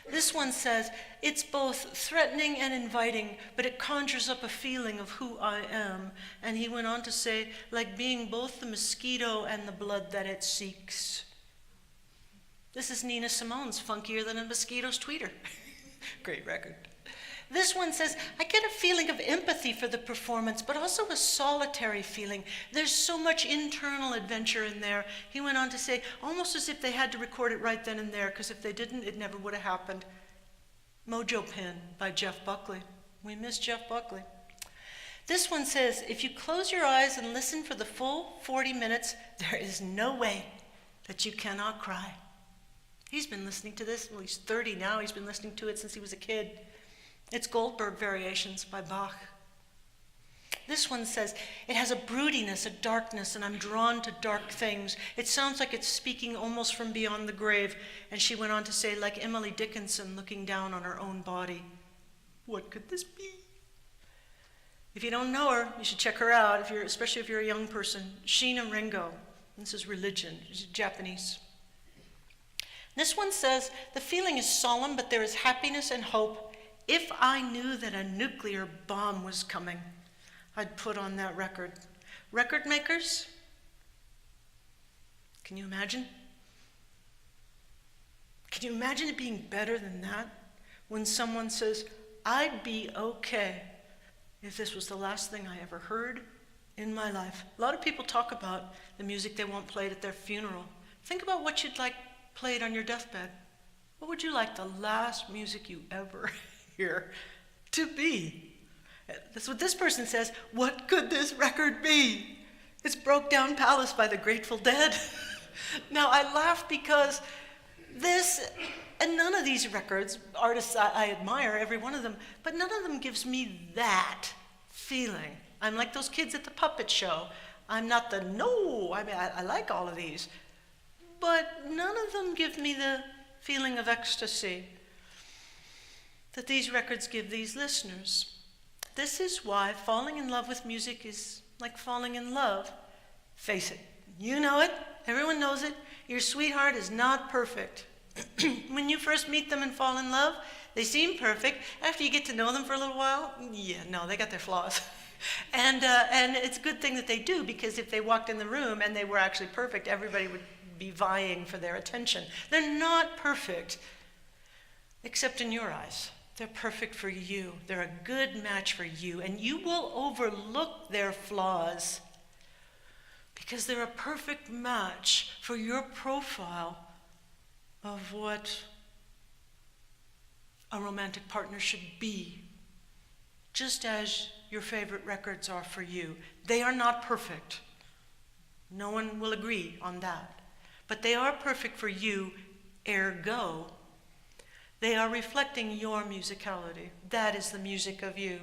This one says, it's both threatening and inviting, but it conjures up a feeling of who I am. And he went on to say, like being both the mosquito and the blood that it seeks. This is Nina Simone's Funkier Than a Mosquito's Tweeter. Great record. This one says, I get a feeling of empathy for the performance, but also a solitary feeling. There's so much internal adventure in there. He went on to say, almost as if they had to record it right then and there, because if they didn't, it never would have happened. Mojo Pen by Jeff Buckley. We miss Jeff Buckley. This one says, if you close your eyes and listen for the full 40 minutes, there is no way that you cannot cry. He's been listening to this, well, he's 30 now. He's been listening to it since he was a kid. It's Goldberg Variations by Bach. This one says, it has a broodiness, a darkness, and I'm drawn to dark things. It sounds like it's speaking almost from beyond the grave. And she went on to say, like Emily Dickinson looking down on her own body. What could this be? If you don't know her, you should check her out, especially if you're a young person. Sheena Ringo. This is Religion. She's Japanese. This one says, the feeling is solemn, but there is happiness and hope. If I knew that a nuclear bomb was coming, I'd put on that record. Record makers, can you imagine? Can you imagine it being better than that? When someone says, I'd be okay if this was the last thing I ever heard in my life. A lot of people talk about the music they want played at their funeral. Think about what you'd like played on your deathbed. What would you like the last music you ever hear to be? That's what this person says. What could this record be? It's Broke Down Palace by the Grateful Dead. Now, I laugh because this, and none of these records, artists I admire, every one of them, but none of them gives me that feeling. I'm like those kids at the puppet show. I'm not I mean, I like all of these, but none of them give me the feeling of ecstasy that these records give these listeners. This is why falling in love with music is like falling in love. Face it, You know it. Everyone knows it. Your sweetheart is not perfect. When you first meet them and fall in love, they seem perfect. After you get to know them for a little while, yeah, no, they got their flaws. And it's a good thing that they do, because if they walked in the room and they were actually perfect, everybody would be vying for their attention. They're not perfect, except in your eyes. They're perfect for you. They're a good match for you, and you will overlook their flaws because they're a perfect match for your profile of what a romantic partner should be, just as your favorite records are for you. They are not perfect. No one will agree on that. But they are perfect for you, ergo, they are reflecting your musicality. That is the music of you.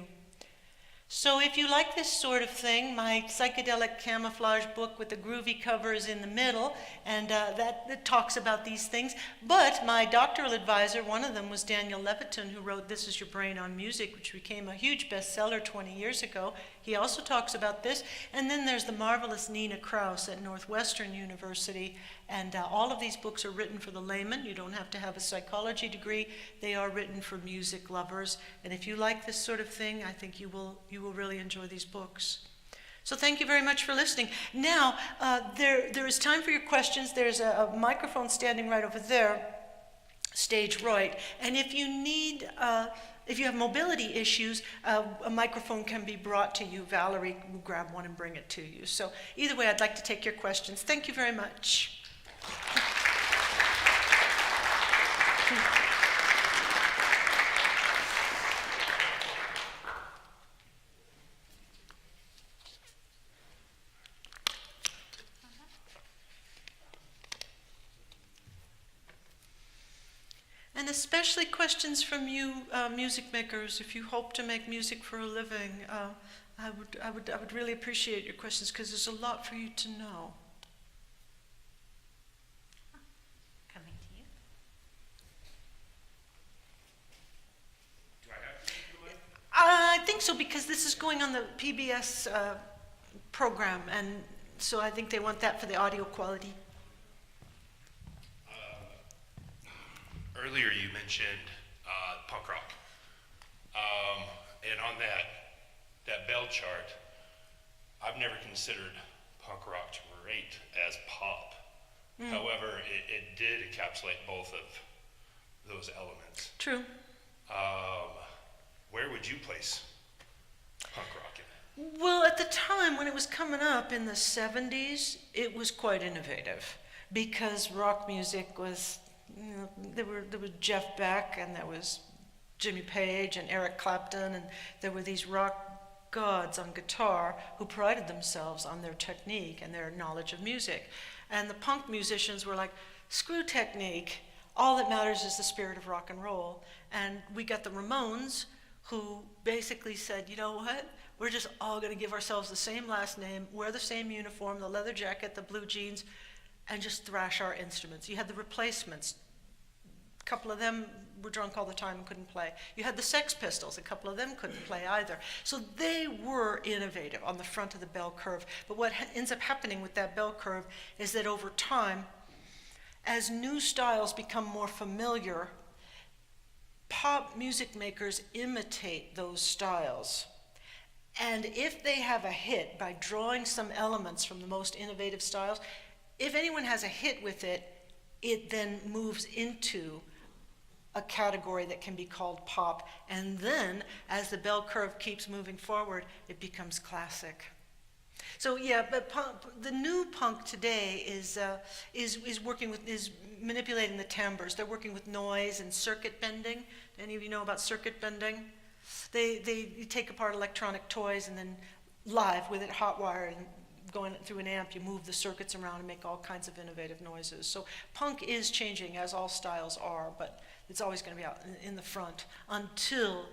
So if you like this sort of thing, my psychedelic camouflage book with the groovy cover is in the middle, and that talks about these things. But my doctoral advisor, one of them was Daniel Levitin, who wrote This Is Your Brain on Music, which became a huge bestseller 20 years ago. He also talks about this. And then there's the marvelous Nina Kraus at Northwestern University. And all of these books are written for the layman. You don't have to have a psychology degree. They are written for music lovers. And if you like this sort of thing, I think you will really enjoy these books. So thank you very much for listening. Now, there is time for your questions. There's a microphone standing right over there, stage right. And if you need, if you have mobility issues, a microphone can be brought to you. Valerie will grab one and bring it to you. So either way, I'd like to take your questions. Thank you very much. And especially questions from you music makers. If you hope to make music for a living, I would really appreciate your questions, because there's a lot for you to know. Coming to you. Do I have to do it? I think so, because this is going on the PBS program, and so I think they want that for the audio quality. Earlier you mentioned punk rock, and on that bell chart, I've never considered punk rock to rate as pop. However, it did encapsulate both of those elements. True. Where would you place punk rock in it? Well, at the time when it was coming up in the 70s, it was quite innovative, because rock music was, there was Jeff Beck, and there was Jimmy Page and Eric Clapton, and there were these rock gods on guitar who prided themselves on their technique and their knowledge of music. And the punk musicians were like, screw technique, all that matters is the spirit of rock and roll. And we got the Ramones, who basically said, you know what, we're just all going to give ourselves the same last name, wear the same uniform, the leather jacket, the blue jeans, and just thrash our instruments. You had the Replacements. A couple of them were drunk all the time and couldn't play. You had the Sex Pistols. A couple of them couldn't play either. So they were innovative on the front of the bell curve. But what ends up happening with that bell curve is that over time, as new styles become more familiar, pop music makers imitate those styles. And if they have a hit by drawing some elements from the most innovative styles, if anyone has a hit with it, it then moves into a category that can be called pop. And then, as the bell curve keeps moving forward, it becomes classic. So yeah, but the new punk today is manipulating the timbres. They're working with noise and circuit bending. Do any of you know about circuit bending? They take apart electronic toys and then live with it hot wired and going through an amp, you move the circuits around and make all kinds of innovative noises. So punk is changing, as all styles are, but it's always going to be out in the front until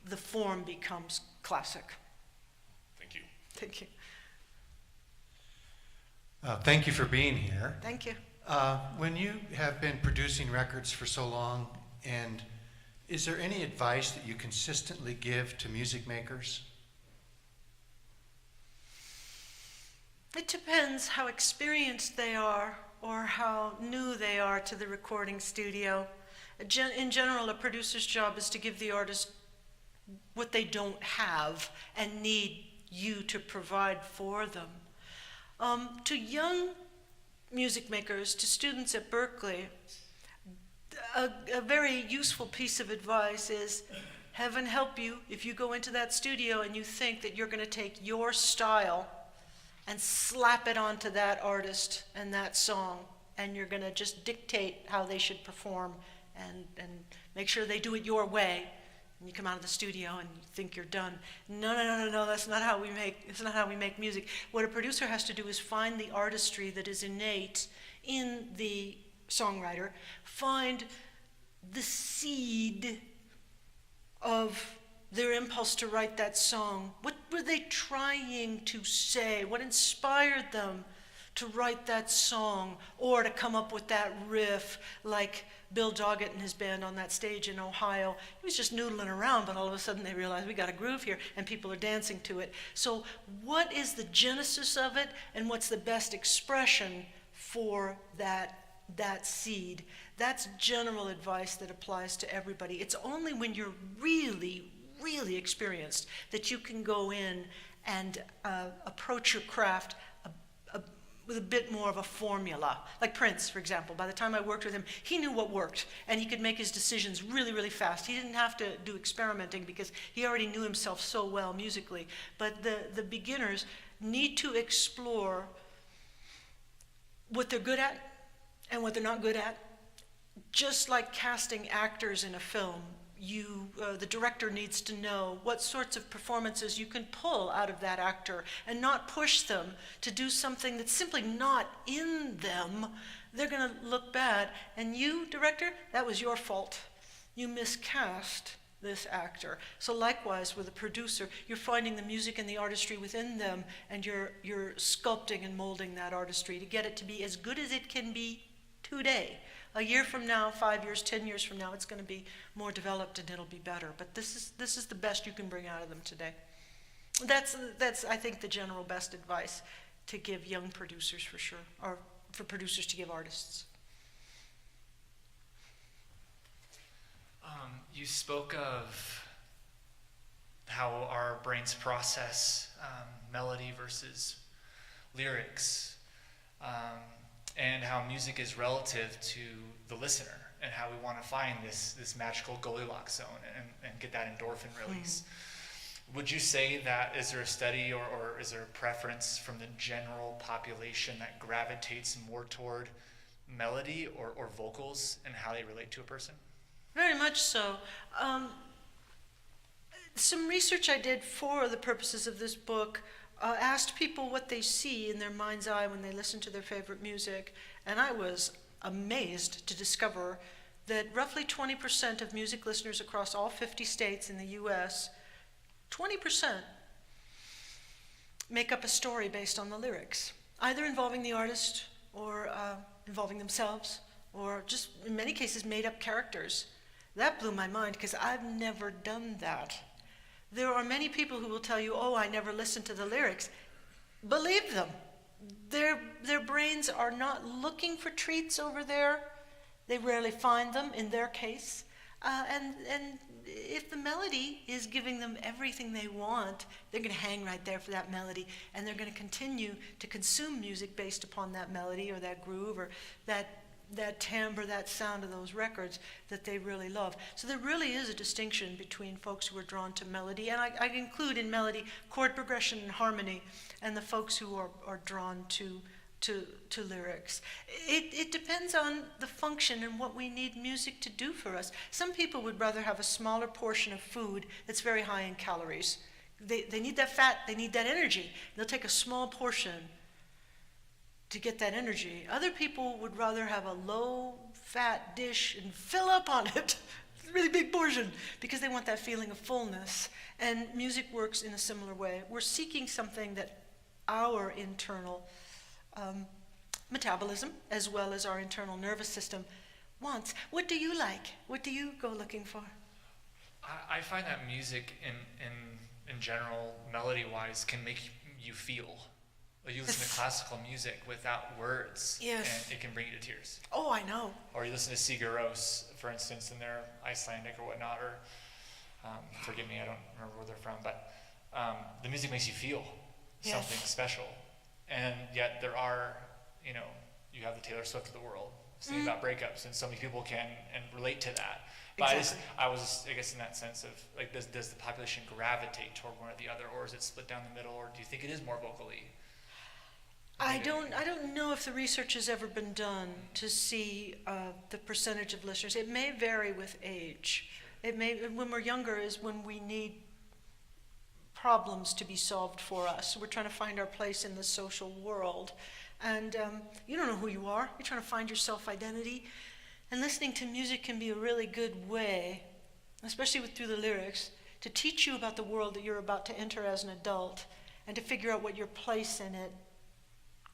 the form becomes classic. Thank you. Thank you. Thank you for being here. Thank you. When you have been producing records for so long, and is there any advice that you consistently give to music makers? It depends how experienced they are or how new they are to the recording studio. In general, a producer's job is to give the artist what they don't have and need you to provide for them. To young music makers, to students at Berkeley, a very useful piece of advice is, heaven help you if you go into that studio and you think that you're going to take your style and slap it onto that artist and that song, and you're going to just dictate how they should perform and make sure they do it your way. And you come out of the studio and you think you're done. No, that's not how we make music. What a producer has to do is find the artistry that is innate in the songwriter, find the seed of their impulse to write that song. What were they trying to say? What inspired them to write that song or to come up with that riff, like Bill Doggett and his band on that stage in Ohio? He was just noodling around, but all of a sudden they realized we got a groove here and people are dancing to it. So what is the genesis of it, and what's the best expression for that seed? That's general advice that applies to everybody. It's only when you're really, really experienced that you can go in and approach your craft with a bit more of a formula. Like Prince, for example. By the time I worked with him, he knew what worked, and he could make his decisions really, really fast. He didn't have to do experimenting because he already knew himself so well musically. But the beginners need to explore what they're good at and what they're not good at. Just like casting actors in a film, the director needs to know what sorts of performances you can pull out of that actor and not push them to do something that's simply not in them. They're going to look bad. And you, director, that was your fault. You miscast this actor. So likewise with a producer, you're finding the music and the artistry within them, and you're sculpting and molding that artistry to get it to be as good as it can be today. A year from now, 5 years, 10 years from now, it's going to be more developed and it'll be better. But this is the best you can bring out of them today. That's I think the general best advice to give young producers for sure, or for producers to give artists. You spoke of how our brains process melody versus lyrics. And how music is relative to the listener, and how we want to find this magical Goldilocks zone and get that endorphin release. Would you say that, is there a study or is there a preference from the general population that gravitates more toward melody or vocals and how they relate to a person? Very much so. Some research I did for the purposes of this book asked people what they see in their mind's eye when they listen to their favorite music, and I was amazed to discover that roughly 20% of music listeners across all 50 states in the US, 20% make up a story based on the lyrics, either involving the artist or involving themselves, or just in many cases made up characters. That blew my mind because I've never done that. There are many people who will tell you, oh, I never listened to the lyrics. Believe them. Their brains are not looking for treats over there. They rarely find them in their case. And if the melody is giving them everything they want, they're going to hang right there for that melody, and they're going to continue to consume music based upon that melody or that groove or that timbre, that sound of those records that they really love. So there really is a distinction between folks who are drawn to melody, and I include in melody chord progression and harmony, and the folks who are drawn to lyrics. It depends on the function and what we need music to do for us. Some people would rather have a smaller portion of food that's very high in calories. They need that fat, they need that energy. They'll take a small portion to get that energy. Other people would rather have a low-fat dish and fill up on it, a really big portion, because they want that feeling of fullness. And music works in a similar way. We're seeking something that our internal metabolism, as well as our internal nervous system, wants. What do you like? What do you go looking for? I find that music in general, melody-wise, can make you feel. Well, you listen to classical music without words, Yes. and it can bring you to tears. Oh, I know. Or you listen to Sigur Rós, for instance, and they're Icelandic or whatnot, or forgive me, I don't remember where they're from, but the music makes you feel Yes. something special. And yet there are, you have the Taylor Swift of the world singing about breakups, and so many people can and relate to that. But Exactly. I guess in that sense of, like, does the population gravitate toward one or the other, or is it split down the middle, or do you think it is more vocally? I don't know if the research has ever been done to see the percentage of listeners. It may vary with age. It may, when we're younger is when we need problems to be solved for us. We're trying to find our place in the social world. And you don't know who you are. You're trying to find your self-identity. And listening to music can be a really good way, especially through the lyrics, to teach you about the world that you're about to enter as an adult and to figure out what your place in it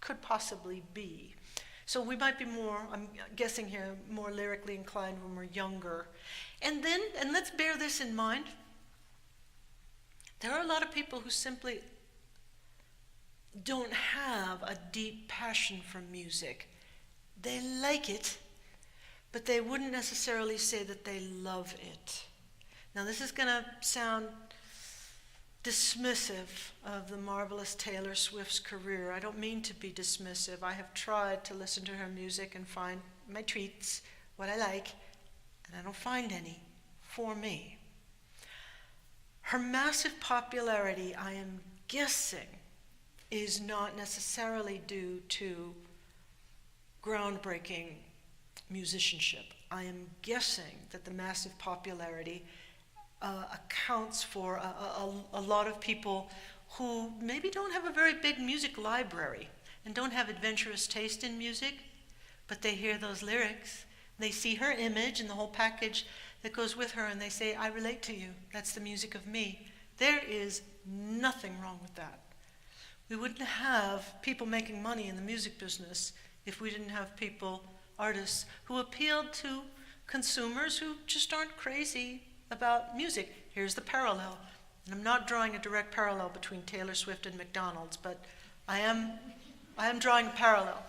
could possibly be. So we might be more, I'm guessing here, more lyrically inclined when we're younger. And let's bear this in mind, there are a lot of people who simply don't have a deep passion for music. They like it, but they wouldn't necessarily say that they love it. Now this is going to sound dismissive of the marvelous Taylor Swift's career. I don't mean to be dismissive. I have tried to listen to her music and find my treats, what I like, and I don't find any for me. Her massive popularity, I am guessing, is not necessarily due to groundbreaking musicianship. I am guessing that the massive popularity accounts for a lot of people who maybe don't have a very big music library and don't have adventurous taste in music, but they hear those lyrics, they see her image and the whole package that goes with her, and they say, I relate to you. That's the music of me. There is nothing wrong with that. We wouldn't have people making money in the music business if we didn't have people, artists, who appealed to consumers who just aren't crazy about music. Here's the parallel. And I'm not drawing a direct parallel between Taylor Swift and McDonald's, but I am drawing a parallel.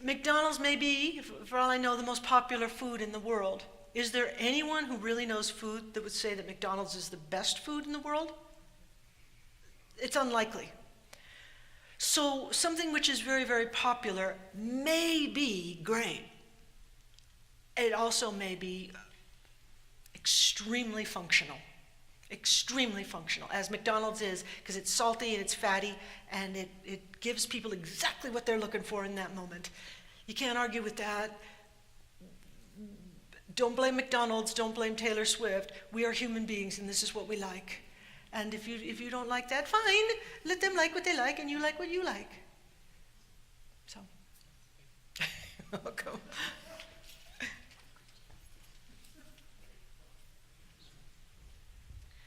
McDonald's may be, for all I know, the most popular food in the world. Is there anyone who really knows food that would say that McDonald's is the best food in the world? It's unlikely. So something which is very, very popular may be great. It also may be extremely functional, as McDonald's is, because it's salty and it's fatty, and it gives people exactly what they're looking for in that moment. You can't argue with that. Don't blame McDonald's, don't blame Taylor Swift. We are human beings, and this is what we like. And if you don't like that, fine. Let them like what they like, and you like what you like. So, welcome.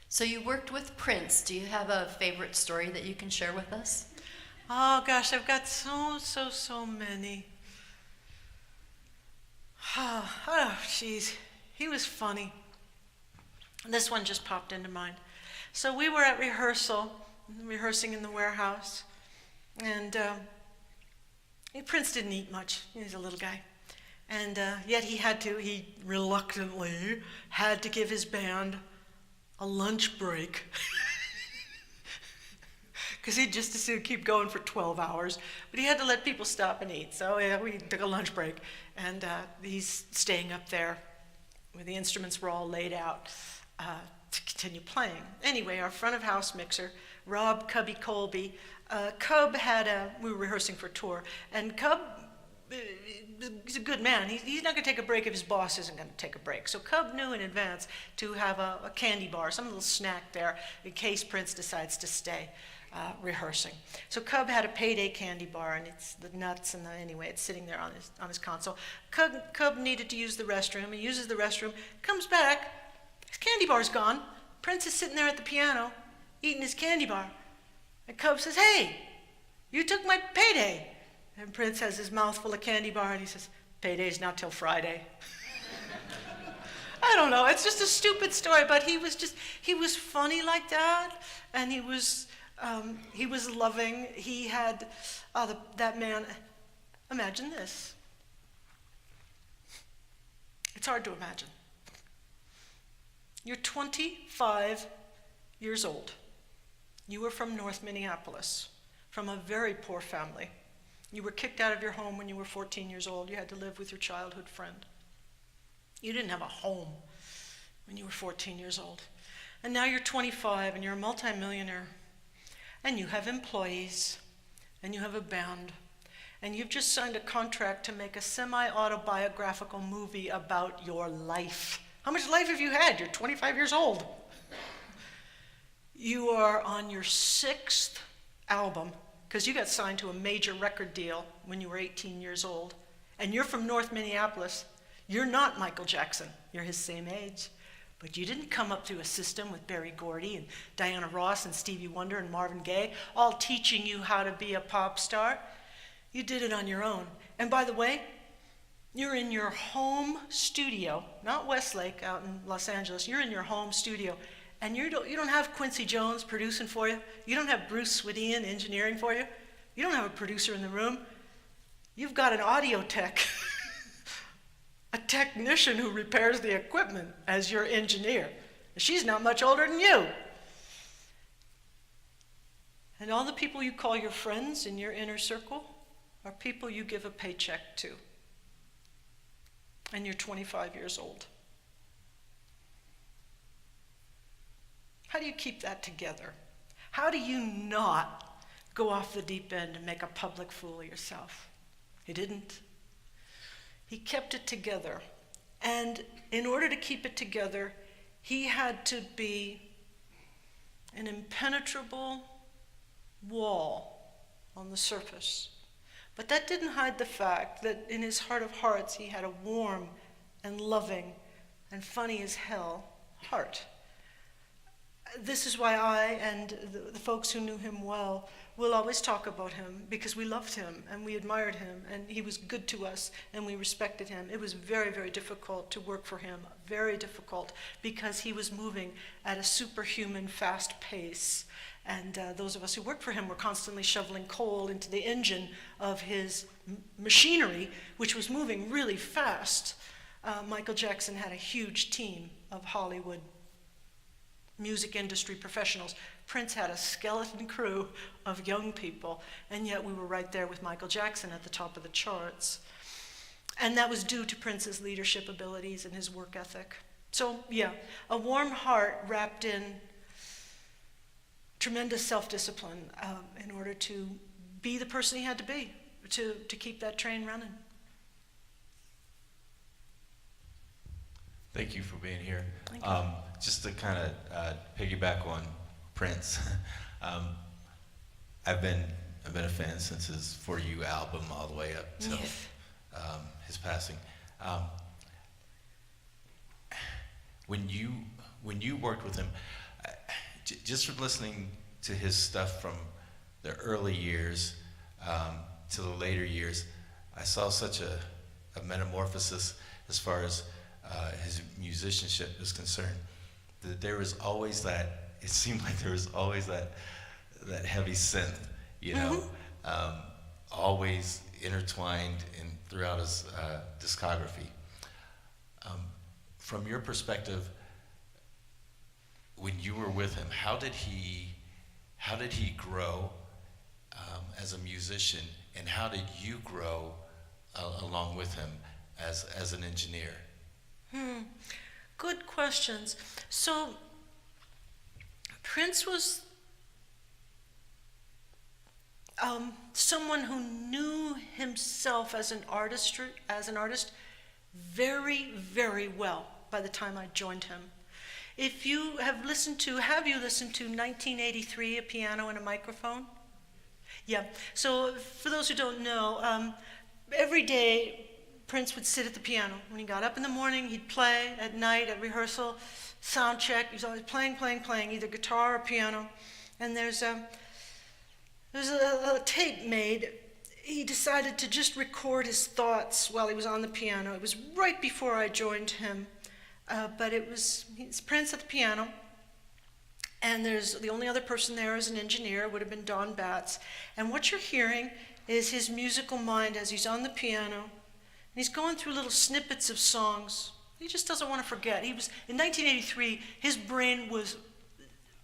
So you worked with Prince. Do you have a favorite story that you can share with us? Oh gosh, I've got so many. Oh, geez, he was funny. This one just popped into mind. So we were at rehearsing in the warehouse, and Prince didn't eat much. He's a little guy. And yet he reluctantly had to give his band a lunch break. Because he'd just as soon keep going for 12 hours. But he had to let people stop and eat. So yeah, we took a lunch break. And he's staying up there where the instruments were all laid out to continue playing. Anyway, our front of house mixer, Rob Cubby Colby, Cub we were rehearsing for a tour, and Cub, he's a good man. He's not going to take a break if his boss isn't going to take a break. So Cub knew in advance to have a candy bar, some little snack there, in case Prince decides to stay rehearsing. So Cub had a Payday candy bar, and it's the nuts, and anyway, it's sitting there on his console. Cub needed to use the restroom. He uses the restroom, comes back, his candy bar's gone. Prince is sitting there at the piano, eating his candy bar. And Cub says, hey, you took my Payday. And Prince has his mouth full of candy bar, and he says, payday's not till Friday. I don't know, it's just a stupid story, but he was funny like that, and he was He was loving. He had, that man, imagine this. It's hard to imagine. You're 25 years old. You were from North Minneapolis, from a very poor family. You were kicked out of your home when you were 14 years old. You had to live with your childhood friend. You didn't have a home when you were 14 years old. And now you're 25 and you're a multimillionaire. And you have employees. And you have a band. And you've just signed a contract to make a semi-autobiographical movie about your life. How much life have you had? You're 25 years old. You are on your 6th album, because you got signed to a major record deal when you were 18 years old. And you're from North Minneapolis. You're not Michael Jackson. You're his same age. But you didn't come up through a system with Berry Gordy and Diana Ross and Stevie Wonder and Marvin Gaye, all teaching you how to be a pop star. You did it on your own. And by the way, you're in your home studio, not Westlake out in Los Angeles. You're in your home studio. And you don't have Quincy Jones producing for you. You don't have Bruce Swedian engineering for you. You don't have a producer in the room. You've got an audio tech, a technician who repairs the equipment as your engineer. She's not much older than you. And all the people you call your friends in your inner circle are people you give a paycheck to. And you're 25 years old. How do you keep that together? How do you not go off the deep end and make a public fool of yourself? He didn't. He kept it together. And in order to keep it together, he had to be an impenetrable wall on the surface. But that didn't hide the fact that in his heart of hearts, he had a warm and loving and funny as hell heart. This is why I and the folks who knew him well will always talk about him, because we loved him and we admired him and he was good to us and we respected him. It was very, very difficult to work for him, very difficult, because he was moving at a superhuman fast pace. And those of us who worked for him were constantly shoveling coal into the engine of his machinery, which was moving really fast. Michael Jackson had a huge team of Hollywood music industry professionals. Prince had a skeleton crew of young people, and yet we were right there with Michael Jackson at the top of the charts. And that was due to Prince's leadership abilities and his work ethic. So yeah, a warm heart wrapped in tremendous self-discipline in order to be the person he had to be, to keep that train running. Thank you for being here. Thank you. Just to kind of piggyback on Prince, I've been a fan since his For You album all the way up till his passing. When you worked with him, just from listening to his stuff from the early years to the later years, I saw such a metamorphosis as far as his musicianship is concerned. That there was always that, it seemed like there was always that heavy synth, you know, always intertwined throughout his discography. From your perspective, when you were with him, how did he grow as a musician, and how did you grow along with him as an engineer? Good questions. So Prince was someone who knew himself as an artist very, very well by the time I joined him. If you have you listened to 1983, A Piano and a Microphone? Yeah, so for those who don't know, every day Prince would sit at the piano. When he got up in the morning, he'd play. At night, at rehearsal, sound check, he was always playing, either guitar or piano. And there's a tape made. He decided to just record his thoughts while he was on the piano. It was right before I joined him, but it's Prince at the piano. And there's the only other person there is an engineer, would have been Don Batts. And what you're hearing is his musical mind as he's on the piano. And he's going through little snippets of songs. He just doesn't want to forget. He was, in 1983, his brain was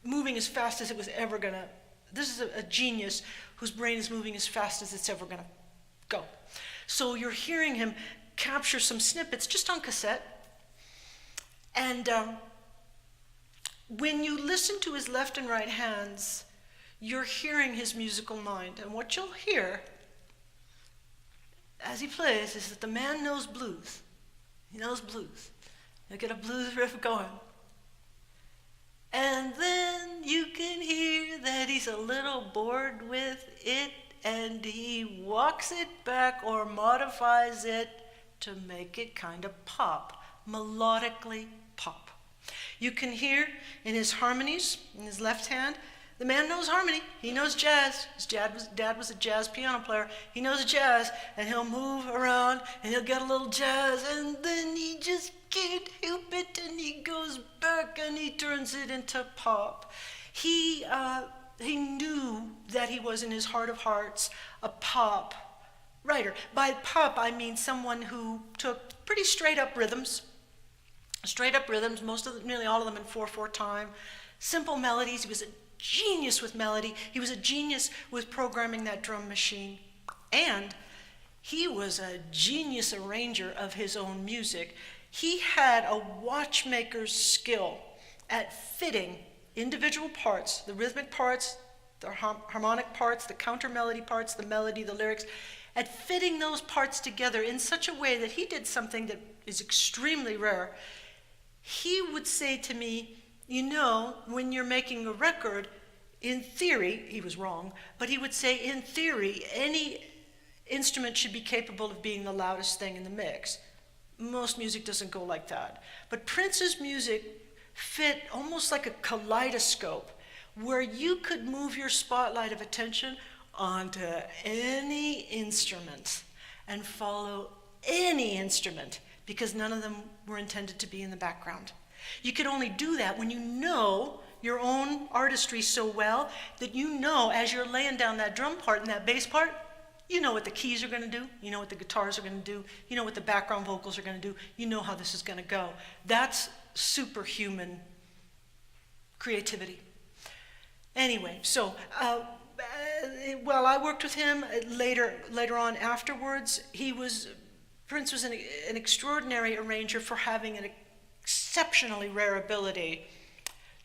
moving as fast as it was ever going to. This is a genius whose brain is moving as fast as it's ever going to go. So you're hearing him capture some snippets just on cassette. And when you listen to his left and right hands, you're hearing his musical mind. And what you'll hear as he plays is that the man knows blues. He knows blues. He'll get a blues riff going. And then you can hear that he's a little bored with it, and he walks it back or modifies it to make it kind of pop, melodically pop. You can hear in his harmonies, in his left hand, the man knows harmony. He knows jazz. His dad was a jazz piano player. He knows jazz, and he'll move around, and he'll get a little jazz, and then he just can't help it, and he goes back, and he turns it into pop. He knew that he was, in his heart of hearts, a pop writer. By pop, I mean someone who took pretty straight-up rhythms, nearly all of them in 4/4 time, simple melodies. He was a genius with melody. He was a genius with programming that drum machine. And he was a genius arranger of his own music. He had a watchmaker's skill at fitting individual parts, the rhythmic parts, the harmonic parts, the counter melody parts, the melody, the lyrics, at fitting those parts together in such a way that he did something that is extremely rare. He would say to me, you know, when you're making a record, in theory, he was wrong, but he would say, in theory, any instrument should be capable of being the loudest thing in the mix. Most music doesn't go like that. But Prince's music fit almost like a kaleidoscope, where you could move your spotlight of attention onto any instrument and follow any instrument, because none of them were intended to be in the background. You can only do that when you know your own artistry so well that you know, as you're laying down that drum part and that bass part, you know what the keys are going to do, you know what the guitars are going to do, you know what the background vocals are going to do, you know how this is going to go. That's superhuman creativity. Anyway, so while I worked with him later on afterwards, Prince was an extraordinary arranger for having an exceptionally rare ability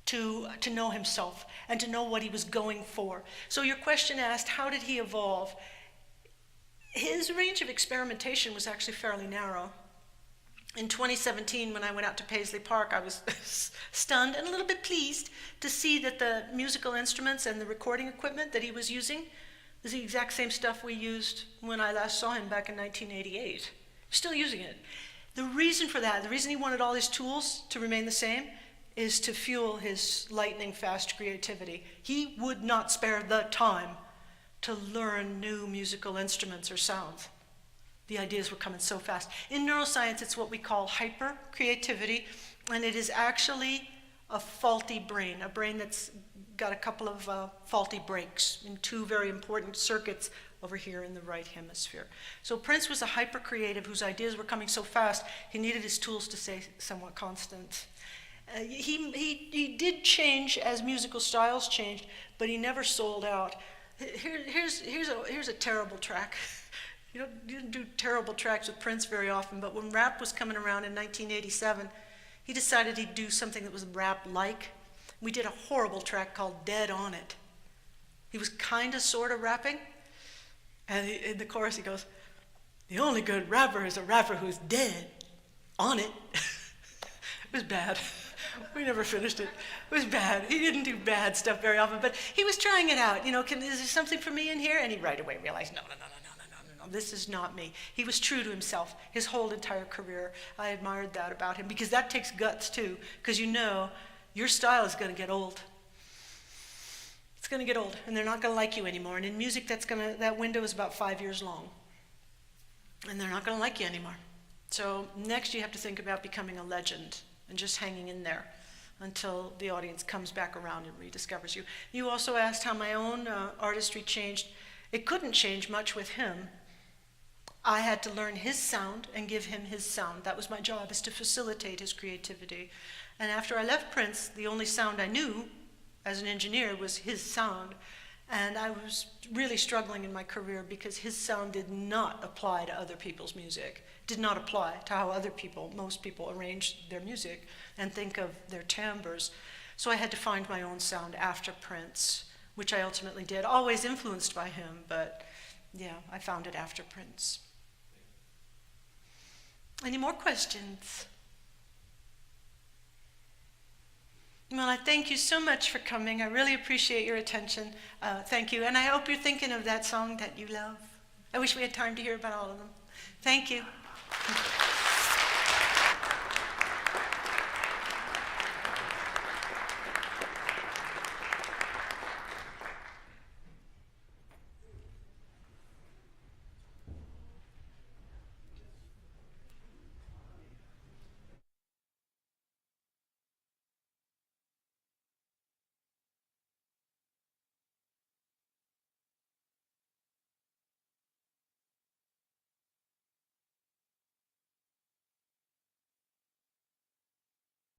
to know himself and to know what he was going for. So your question asked, how did he evolve? His range of experimentation was actually fairly narrow. In 2017, when I went out to Paisley Park, I was stunned and a little bit pleased to see that the musical instruments and the recording equipment that he was using is the exact same stuff we used when I last saw him back in 1988. Still using it. The reason for that, the reason he wanted all his tools to remain the same, is to fuel his lightning-fast creativity. He would not spare the time to learn new musical instruments or sounds. The ideas were coming so fast. In neuroscience, it's what we call hyper-creativity, and it is actually a faulty brain, a brain that's got a couple of faulty breaks in two very important circuits over here in the right hemisphere. So Prince was a hyper-creative whose ideas were coming so fast, he needed his tools to stay somewhat constant. He did change as musical styles changed, but he never sold out. Here's a terrible track. You don't do terrible tracks with Prince very often, but when rap was coming around in 1987, he decided he'd do something that was rap-like. We did a horrible track called Dead on It. He was kind of, sort of rapping, and in the chorus he goes, the only good rapper is a rapper who's dead on it. It was bad. We never finished it. It was bad. He didn't do bad stuff very often, but he was trying it out. You know, is there something for me in here? And he right away realized, no, this is not me. He was true to himself his whole entire career. I admired that about him, because that takes guts too, because you know your style is going to get old. It's going to get old, and they're not going to like you anymore. And in music, that window is about 5 years long, and they're not going to like you anymore. So next you have to think about becoming a legend and just hanging in there until the audience comes back around and rediscovers you. You also asked how my own artistry changed. It couldn't change much with him. I had to learn his sound and give him his sound. That was my job, is to facilitate his creativity. And after I left Prince, the only sound I knew as an engineer was his sound. And I was really struggling in my career because his sound did not apply to other people's music, did not apply to how other people, most people, arrange their music and think of their timbres. So I had to find my own sound after Prince, which I ultimately did, always influenced by him, but yeah, I found it after Prince. Any more questions? Well, I thank you so much for coming. I really appreciate your attention. Thank you. And I hope you're thinking of that song that you love. I wish we had time to hear about all of them. Thank you.